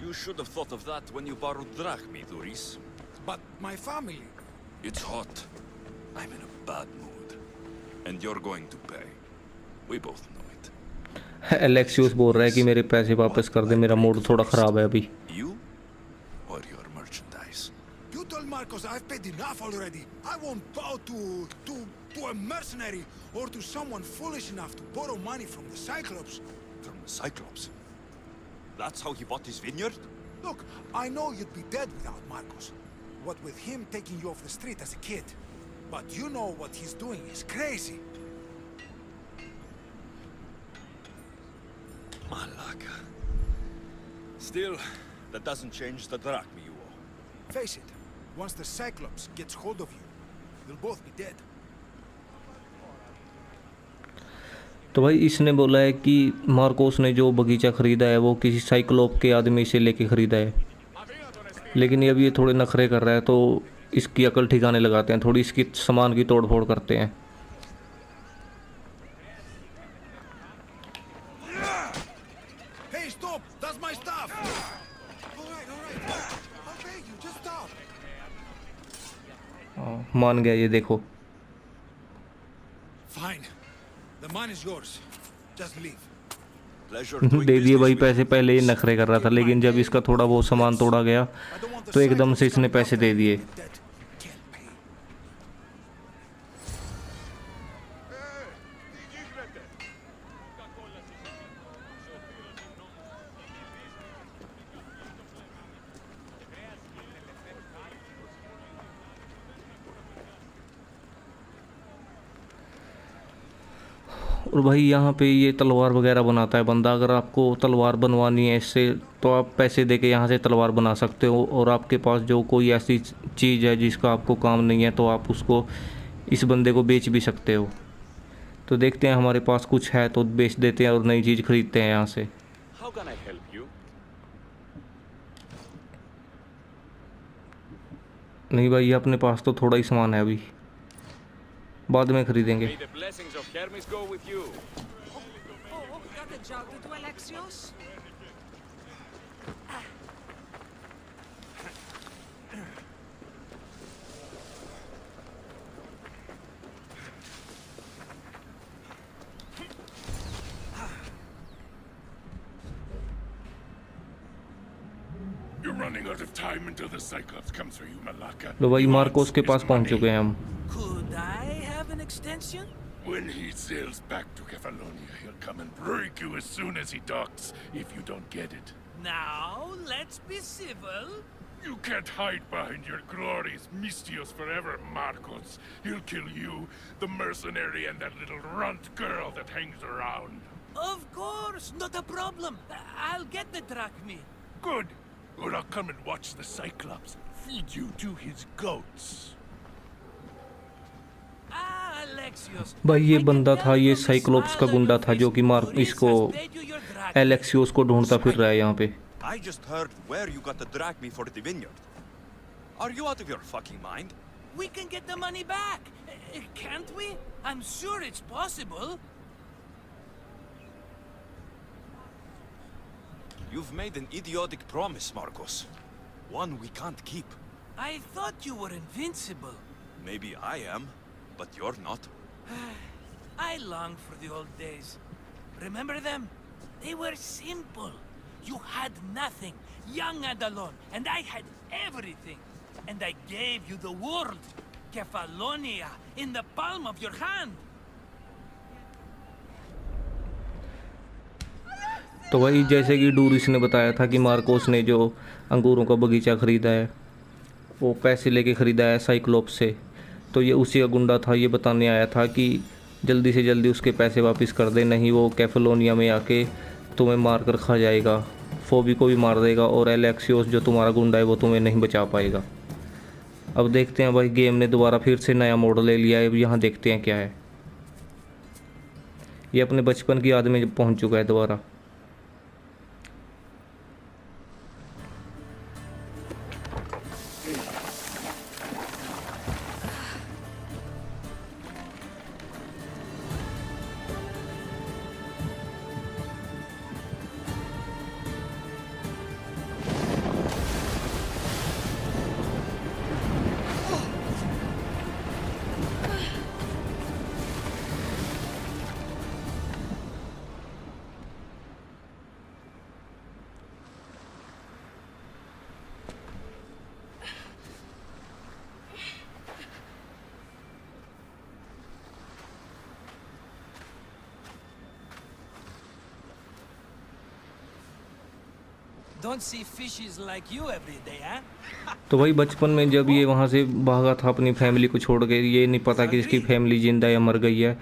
You should have thought of that when you borrowed drachmi, Duris. But my family... It's hot. I'm in a bad mood. And you're going to pay. We both know it. Alexius बोल रहा है कि मेरे पैसे वापस कर दे, मेरा mood थोड़ा ख़राब है अभी। You or your merchandise? You told Marcos I've paid enough already. I won't bow to a mercenary or to someone foolish enough to borrow money from the Cyclops. From the Cyclops? That's how he bought his vineyard? Look, I know you'd be dead without Marcos. What with him taking you off the street as a kid. But you know what he's doing is crazy. Malaka. Still, that doesn't change the drachmi you owe. Face it, once the Cyclops gets hold of you, you'll both be dead. तो भाई इसने बोला है कि Marcos ने जो बगीचा ख़रीदा है वो किसी साइक्लोप के आदमी से लेके ख़रीदा है, लेकिन अब ये थोड़े नखरे कर रहा है, तो इसकी अकल ठिकाने लगाते हैं, थोड़ी इसकी सामान की तोड़ फोड़ करते हैं। Hey, stop! That's my stuff! All right. I'll pay you, just stop. मान गया ये देखो। Fine. The money is yours. Just leave. दे दिए भाई पैसे। पहले ये नखरे कर रहा था, लेकिन जब इसका थोड़ा बहुत सामान तोड़ा गया तो एकदम से इसने पैसे दे दिए। और भाई यहाँ पे ये तलवार वगैरह बनाता है बंदा। अगर आपको तलवार बनवानी है इससे तो आप पैसे दे के यहाँ से तलवार बना सकते हो, और आपके पास जो कोई ऐसी चीज़ है जिसका आपको काम नहीं है तो आप उसको इस बंदे को बेच भी सकते हो। तो देखते हैं हमारे पास कुछ है तो बेच देते हैं और नई चीज़ खरीदते हैं यहाँ से। How can I help you? नहीं भाई अपने पास तो थोड़ा ही सामान है, अभी बाद में खरीदेंगे। May the blessings of Hermes go with you. Oh, got a job to do, Alexios? You're running out of time until the Cyclops comes for you, Malaka. लो भाई मार्कोस के पास पहुंच चुके हैं हम। Could I have an extension? When he sails back to Kefalonia, he'll come and break you as soon as he docks, if you don't get it. Now, let's be civil. You can't hide behind your glories, Mistios forever, Marcos. He'll kill you, the mercenary, and that little runt girl that hangs around. Of course, not a problem. I'll get the drachmi. Good. Or I'll come and watch the Cyclops feed you to his goats. Ah, Alexios. भाई ये बंदा था, ये cyclops का गुंडा था जो कि इसको एलेक्सियोस को ढूंढता फिर रहा है यहाँ पे। I just heard where you got the drachmi for the vineyard. Are you out of your fucking mind? We can get the money back, can't we? I'm sure it's possible. You've made an idiotic promise, Marcos. One we can't keep. I thought you were invincible. Maybe I am, but you're not. I long for the old days. Remember them? They were simple. You had nothing, young and alone, and I had everything. And I gave you the world, Kefalonia, in the palm of your hand. तो वही जैसे कि डूरिस ने बताया था कि Marcos ने जो अंगूरों का बगीचा ख़रीदा है वो पैसे लेके ख़रीदा है साइक्लोप्स से, तो ये उसी का गुंडा था। ये बताने आया था कि जल्दी से जल्दी उसके पैसे वापस कर दे, नहीं वो कैफलोनिया में आके तुम्हें मार कर खा जाएगा, फोबी को भी मार देगा और एलेक्सियोस जो तुम्हारा गुंडा है वो तुम्हें नहीं बचा पाएगा। अब देखते हैं भाई, गेम ने दोबारा फिर से नया मॉडल ले लिया है। अब यहाँ देखते हैं क्या है। ये अपने बचपन की याद में पहुँच चुका है दोबारा। Don't see fishes like you every day, huh? तो भाई बचपन में जब ये वहाँ से भागा था अपनी फैमिली को छोड़ के, ये नहीं पता कि इसकी फैमिली जिंदा या मर गई है,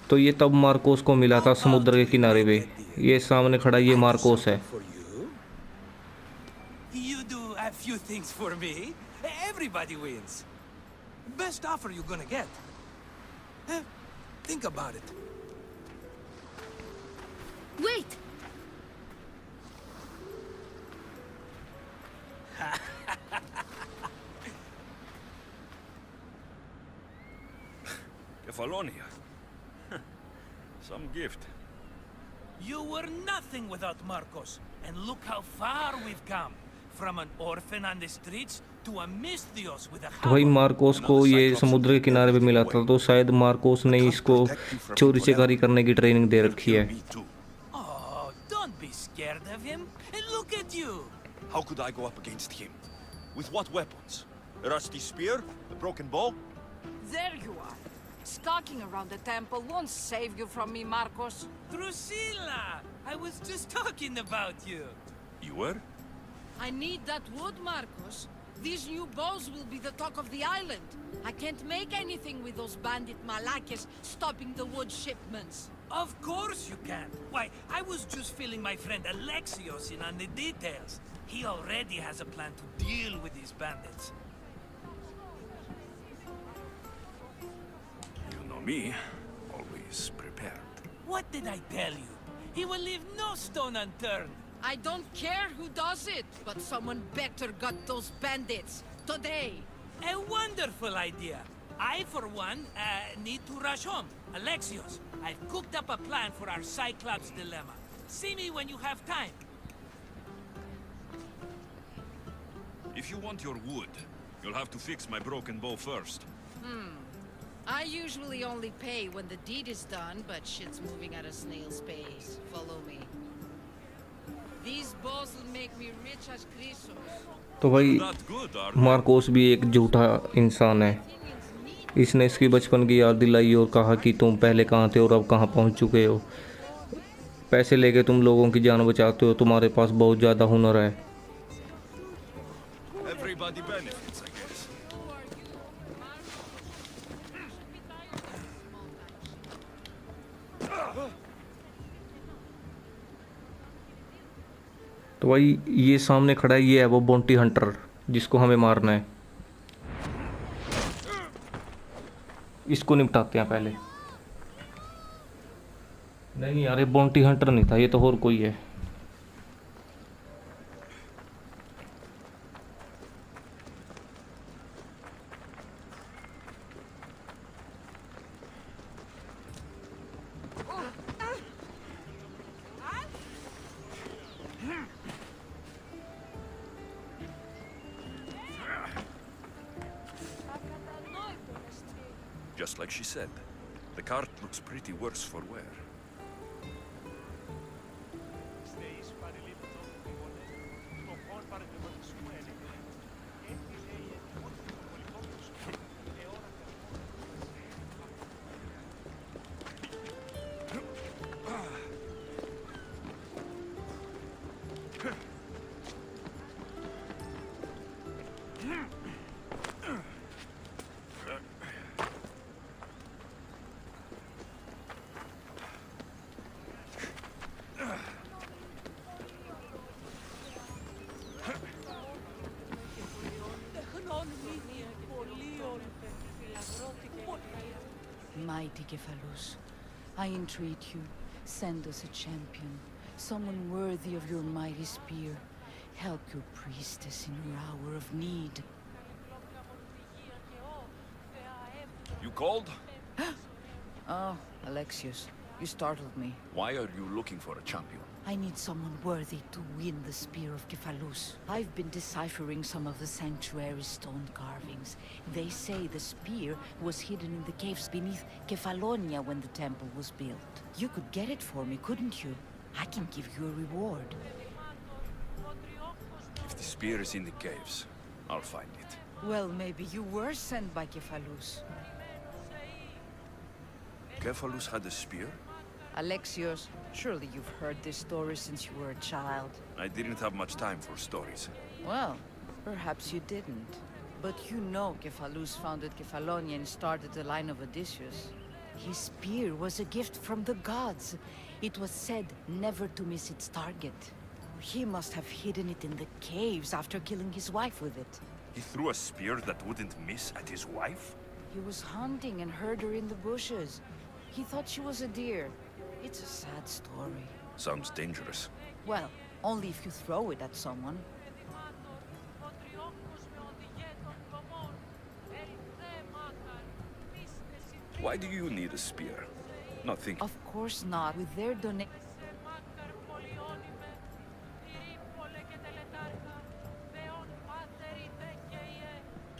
तो ये तब मार्कोस को मिला था समुद्र के किनारे पे। ये सामने खड़ा ये मार्कोस है। You do a few things for me. Everybody wins. Best offer you're gonna get. Think about it. Wait! Kefalonia. Some gift. You were nothing without Marcos, and look how far we've come. From an orphan on the streets to a Mistios with a तो भाई Marcos को ये समुद्र के किनारे पे मिला था, तो शायद मार्कोस ने इसको चोरी चकारी करने की ट्रेनिंग दे रखी है। Oh, don't be scared of him. And look at you. How could I go up against him? With what weapons? A rusty spear? A broken bow? There you are. Skulking around the temple won't save you from me, Marcos. Drusilla! I was just talking about you. You were? I need that wood, Marcos. These new bows will be the talk of the island. I can't make anything with those bandit Malakes stopping the wood shipments. Of course you can. Why, I was just filling my friend Alexios in on the details. He already has a plan to deal with these bandits. me, always prepared. What did I tell you? He will leave no stone unturned. I don't care who does it, but someone better got those bandits. Today. A wonderful idea. I, for one, need to rush home. Alexios, I've cooked up a plan for our Cyclops dilemma. See me when you have time. If you want your wood, you'll have to fix my broken bow first. I usually only pay when the deed is done, but shit's moving at a snail's pace. Follow me. These bows will make me rich as Chrysos. तो भाई Marcos भी एक झूठा इंसान है। इसने इसकी बचपन की याद दिलाई और कहा कि तुम पहले कहाँ थे और अब कहाँ पहुँच चुके हो। पैसे लेके तुम लोगों की जान बचाते हो, तुम्हारे पास बहुत ज़्यादा हुनर है। Everybody benefits, I guess. तो भाई ये सामने खड़ा है, ये है वो बाउंटी हंटर जिसको हमें मारना है। इसको निपटाते हैं पहले। नहीं यार, ये बाउंटी हंटर नहीं था, ये तो और कोई है। Just like she said, the cart looks pretty worse for wear. Mighty Kephalus, I entreat you, send us a champion, someone worthy of your mighty spear. Help your priestess in her hour of need. You called? Oh, Alexios, you startled me. Why are you looking for a champion? I need someone worthy to win the spear of Kephalus. I've been deciphering some of the sanctuary's stone carvings. They say the spear was hidden in the caves beneath Kefalonia when the temple was built. You could get it for me, couldn't you? I can give you a reward. If the spear is in the caves, I'll find it. Well, maybe you were sent by Kephalus. Kephalus had a spear? Alexios, surely you've heard this story since you were a child. I didn't have much time for stories. Well, perhaps you didn't. But you know Kephalus founded Kefalonia and started the line of Odysseus. His spear was a gift from the gods. It was said never to miss its target. He must have hidden it in the caves after killing his wife with it. He threw a spear that wouldn't miss at his wife? He was hunting and heard her in the bushes. He thought she was a deer. It's a sad story. Sounds dangerous. Well, only if you throw it at someone. Why do you need a spear? Nothing. Of course not. With their donation...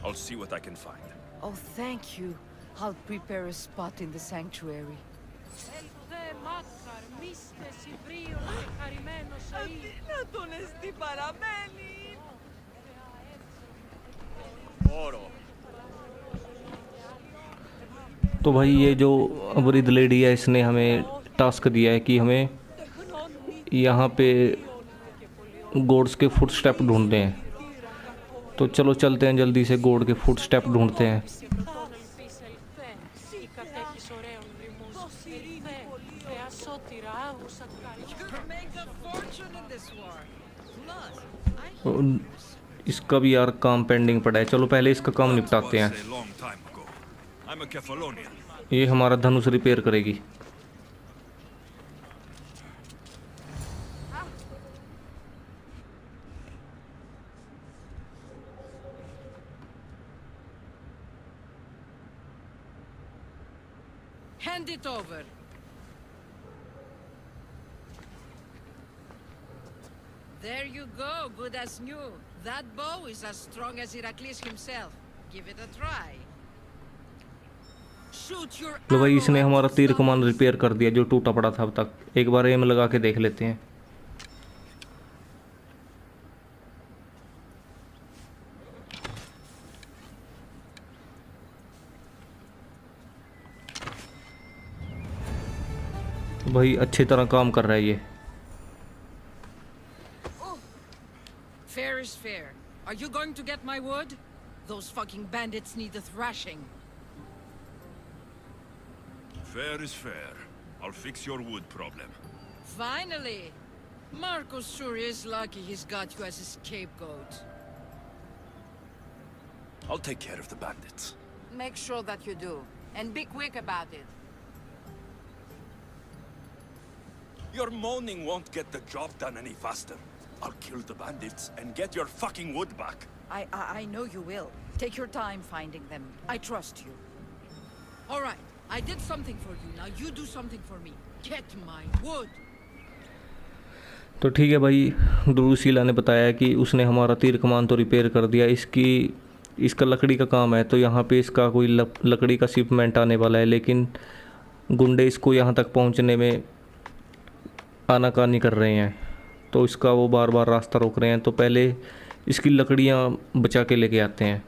I'll see what I can find. Oh, thank you. I'll prepare a spot in the sanctuary. तो भाई ये जो वृद्ध lady है, इसने हमें task दिया है कि हमें यहाँ पे गॉड्स के फुट स्टेप ढूंढते हैं। तो चलो चलते हैं जल्दी से, गॉड के फुट स्टेप ढूंढते हैं। इसका भी यार काम पेंडिंग पड़ा है, चलो पहले इसका काम निपटाते हैं। I'm a Kefalonian. ये हमारा धनुष रिपेयर करेगी। Hand it over. There you go, good as new. That bow is as strong as Heracles himself. Give it a try. Shoot your लो भाई, इसने arrow हमारा at तीर those कमान रिपेयर कर दिया जो टूटा पड़ा था अब तक। एक बार एम लगा के देख लेते हैं। भाई अच्छी तरह काम कर रहा है ये। Fair is fair. Are you going to get my wood? Those fucking bandits need a thrashing. Fair is fair. I'll fix your wood problem. Finally! Marcos sure is lucky he's got you as a scapegoat. I'll take care of the bandits. Make sure that you do. And be quick about it. Your moaning won't get the job done any faster. I'll kill the bandits and get your fucking wood back. I know you will. Take your time finding them. I trust you. All right. I did something for you. Now you do something for me. Get my wood. तो ठीक है भाई, ड्रूसीला ने बताया कि उसने हमारा तीर कमान तो रिपेयर कर दिया। इसका लकड़ी का काम है, तो यहाँ पे इसका कोई लकड़ी का शिपमेंट आने वाला है, लेकिन गुंडे इसको यहाँ तक पहुँचने में आनाकानी कर रहे हैं, तो इसका वो बार बार रास्ता रोक रहे हैं। तो पहले इसकी लकड़ियाँ बचा के लेके आते हैं।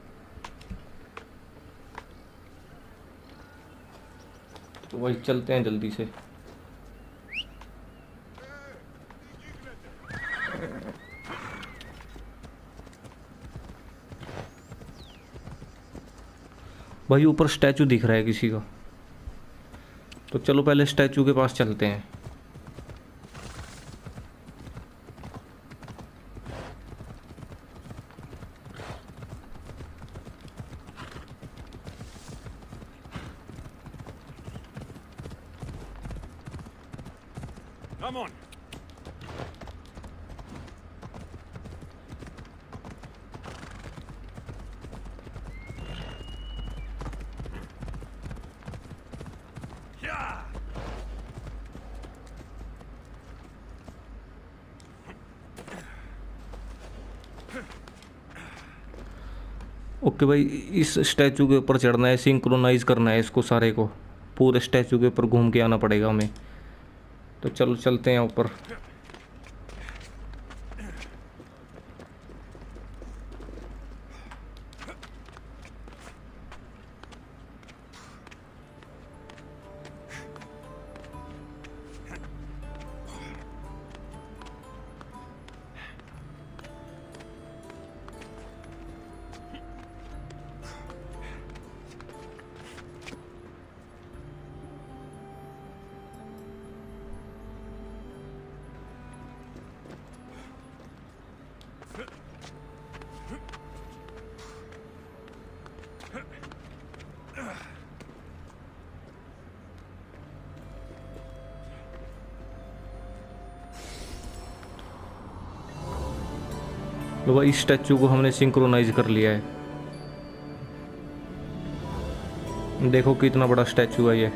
तो भाई चलते हैं जल्दी से। भाई ऊपर स्टैचू दिख रहा है किसी का, तो चलो पहले स्टैचू के पास चलते हैं। Come on. Yeah. ओके भाई, इस स्टैचू के ऊपर चढ़ना है, सिंक्रोनाइज करना है इसको सारे को। पूरे स्टैचू के ऊपर घूम के आना पड़ेगा हमें। तो चलो चलते हैं ऊपर। तो भाई इस स्टैचू को हमने सिंक्रोनाइज कर लिया है। देखो कितना बड़ा स्टैचू है ये।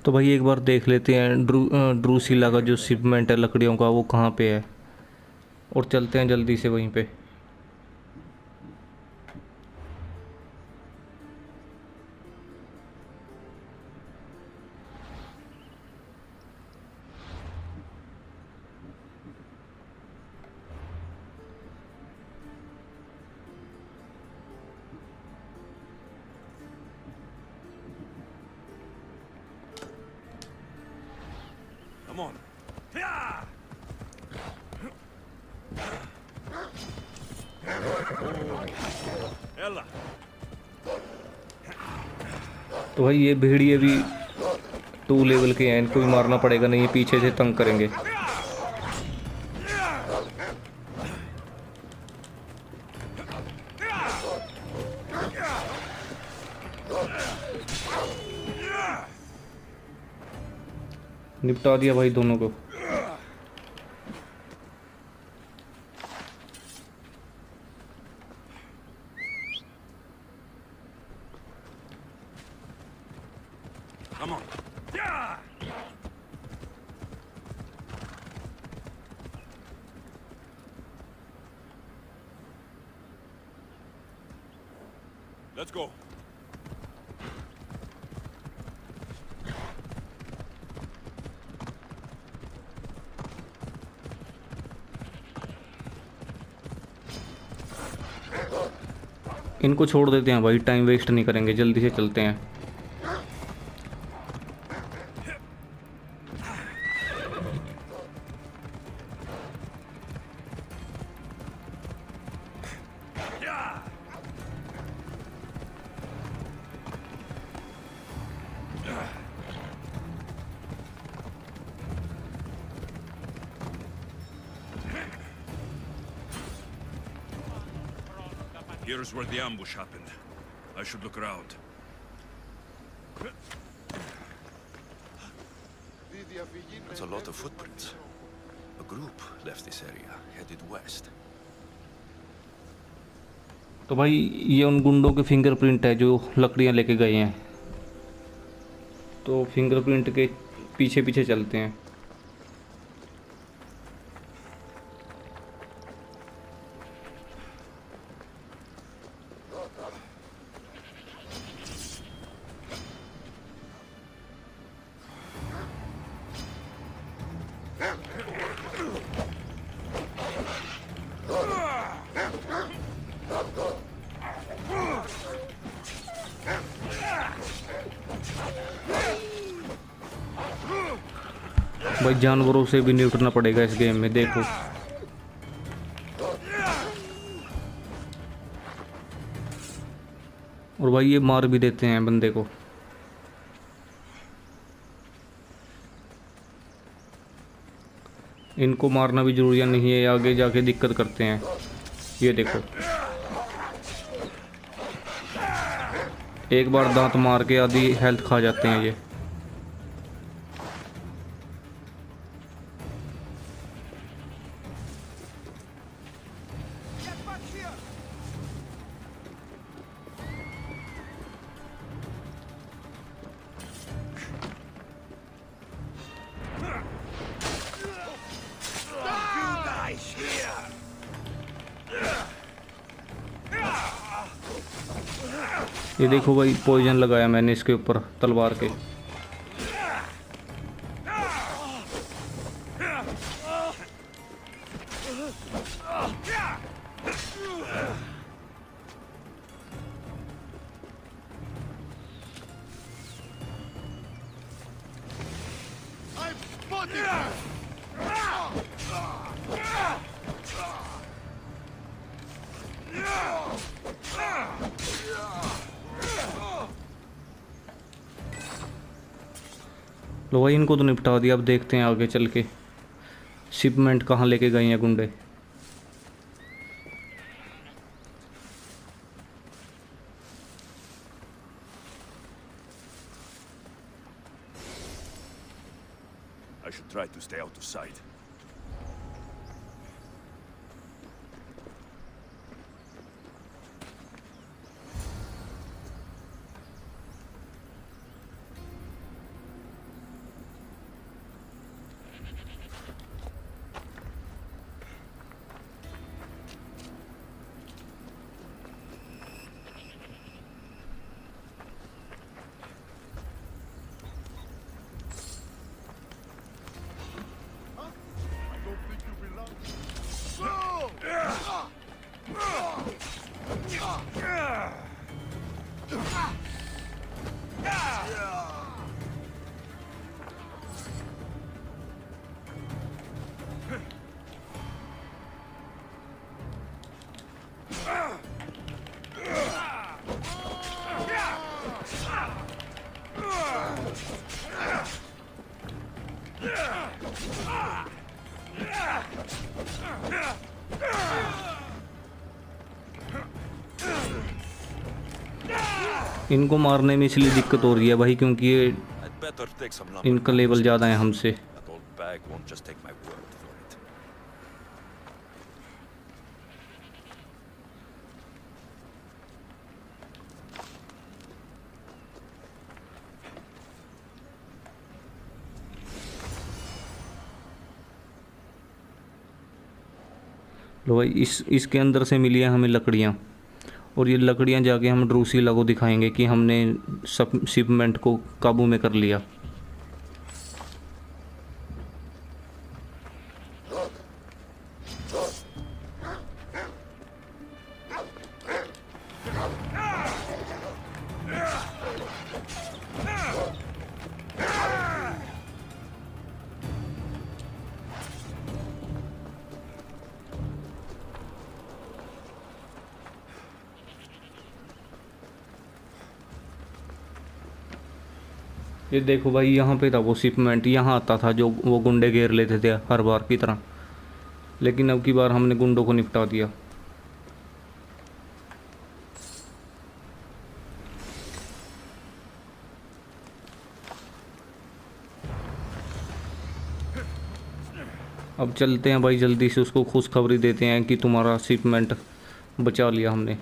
तो भाई एक बार देख लेते हैं ड्रूसिला का जो शिपमेंट है लकड़ियों का वो कहाँ पे है, और चलते हैं जल्दी से वहीं पे। Come on. Yeah! Ella. तो भाई ये भेड़िए भी 2 लेवल के हैं, इनको भी मारना पड़ेगा, नहीं ये पीछे से तंग करेंगे। निपटा दिया भाई दोनों को। Come on. Yeah! Let's go. इनको छोड़ देते हैं भाई, टाइम वेस्ट नहीं करेंगे, जल्दी से चलते हैं। Here's where the ambush happened. I should look around. That's a lot of footprints. A group left this area, headed west. तो भाई ये उन गुंडों के फिंगरप्रिंट है जो लकड़ियाँ लेके गए हैं, तो फिंगरप्रिंट के पीछे पीछे चलते हैं। भाई जानवरों से भी निपटना पड़ेगा इस गेम में, देखो। और भाई ये मार भी देते हैं बंदे को। इनको मारना भी जरूरी नहीं है, आगे जाके दिक्कत करते हैं। ये देखो, एक बार दांत मार के आधी हेल्थ खा जाते हैं ये। ये देखो भाई, पॉइजन लगाया मैंने इसके ऊपर तलवार के। लो भाई, इनको तो निपटा दिया। अब देखते हैं आगे चल के शिपमेंट कहाँ लेके गए हैं गुंडे। I should try to stay out of sight. इनको मारने में इसलिए दिक्कत हो रही है भाई क्योंकि ये इनका लेवल ज़्यादा है हमसे। लो भाई इसके अंदर से मिली है हमें लकड़ियाँ, और ये लकड़ियाँ जाके हम ड्रूसिला को दिखाएंगे कि हमने सब शिपमेंट को काबू में कर लिया। ये देखो भाई, यहाँ पे था वो शिपमेंट, यहाँ आता था जो वो गुंडे घेर लेते थे हर बार की तरह, लेकिन अब की बार हमने गुंडों को निपटा दिया। अब चलते हैं भाई, जल्दी से उसको खुशखबरी देते हैं कि तुम्हारा शिपमेंट बचा लिया हमने।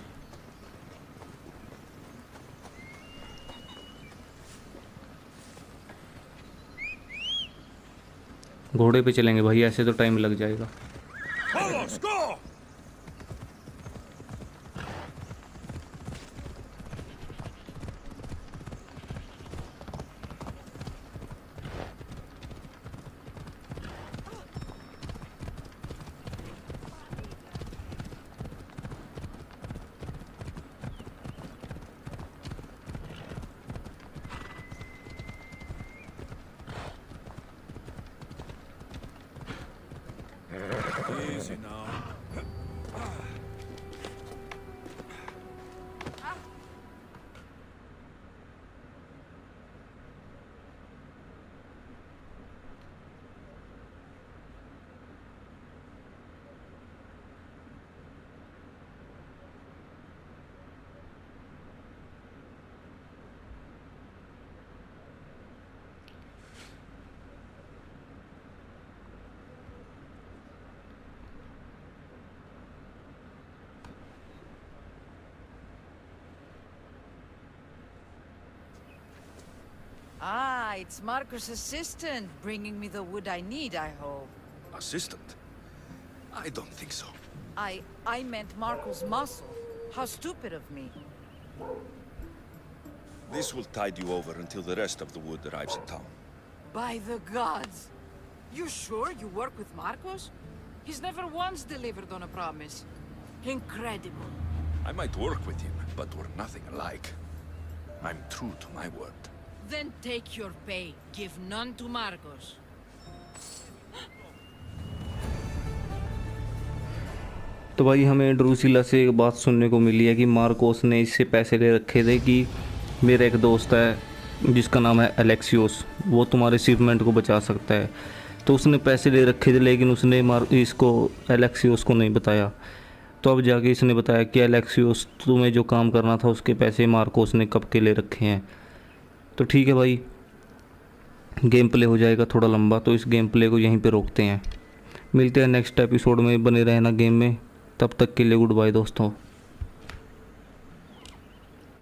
घोड़े पे चलेंगे भाई, ऐसे तो टाइम लग जाएगा। Easy now. Ah, it's Marcos' assistant bringing me the wood I need, I hope. Assistant? I don't think so. I meant Marcos' muscle. How stupid of me. This will tide you over until the rest of the wood arrives in town. By the gods! You sure you work with Marcos? He's never once delivered on a promise. Incredible. I might work with him, but we're nothing alike. I'm true to my word. Then take your pay. Give none to Marcos. तो भाई हमें ड्रूसिला से एक बात सुनने को मिली है कि मार्कोस ने इससे पैसे ले रखे थे कि मेरा एक दोस्त है जिसका नाम है एलेक्सियोस, वो तुम्हारे शिपमेंट को बचा सकता है। तो उसने पैसे ले रखे थे, लेकिन उसने इसको एलेक्सियोस को नहीं बताया। तो अब जाके इसने बताया कि एलेक्सियोस, तुम्हें जो काम करना था उसके पैसे मार्कोस ने कब के ले रखे हैं। तो ठीक है भाई, गेम प्ले हो जाएगा थोड़ा लंबा, तो इस गेम प्ले को यहीं पे रोकते हैं। मिलते हैं नेक्स्ट एपिसोड में, बने रहना गेम में। तब तक के लिए गुड बाय दोस्तों।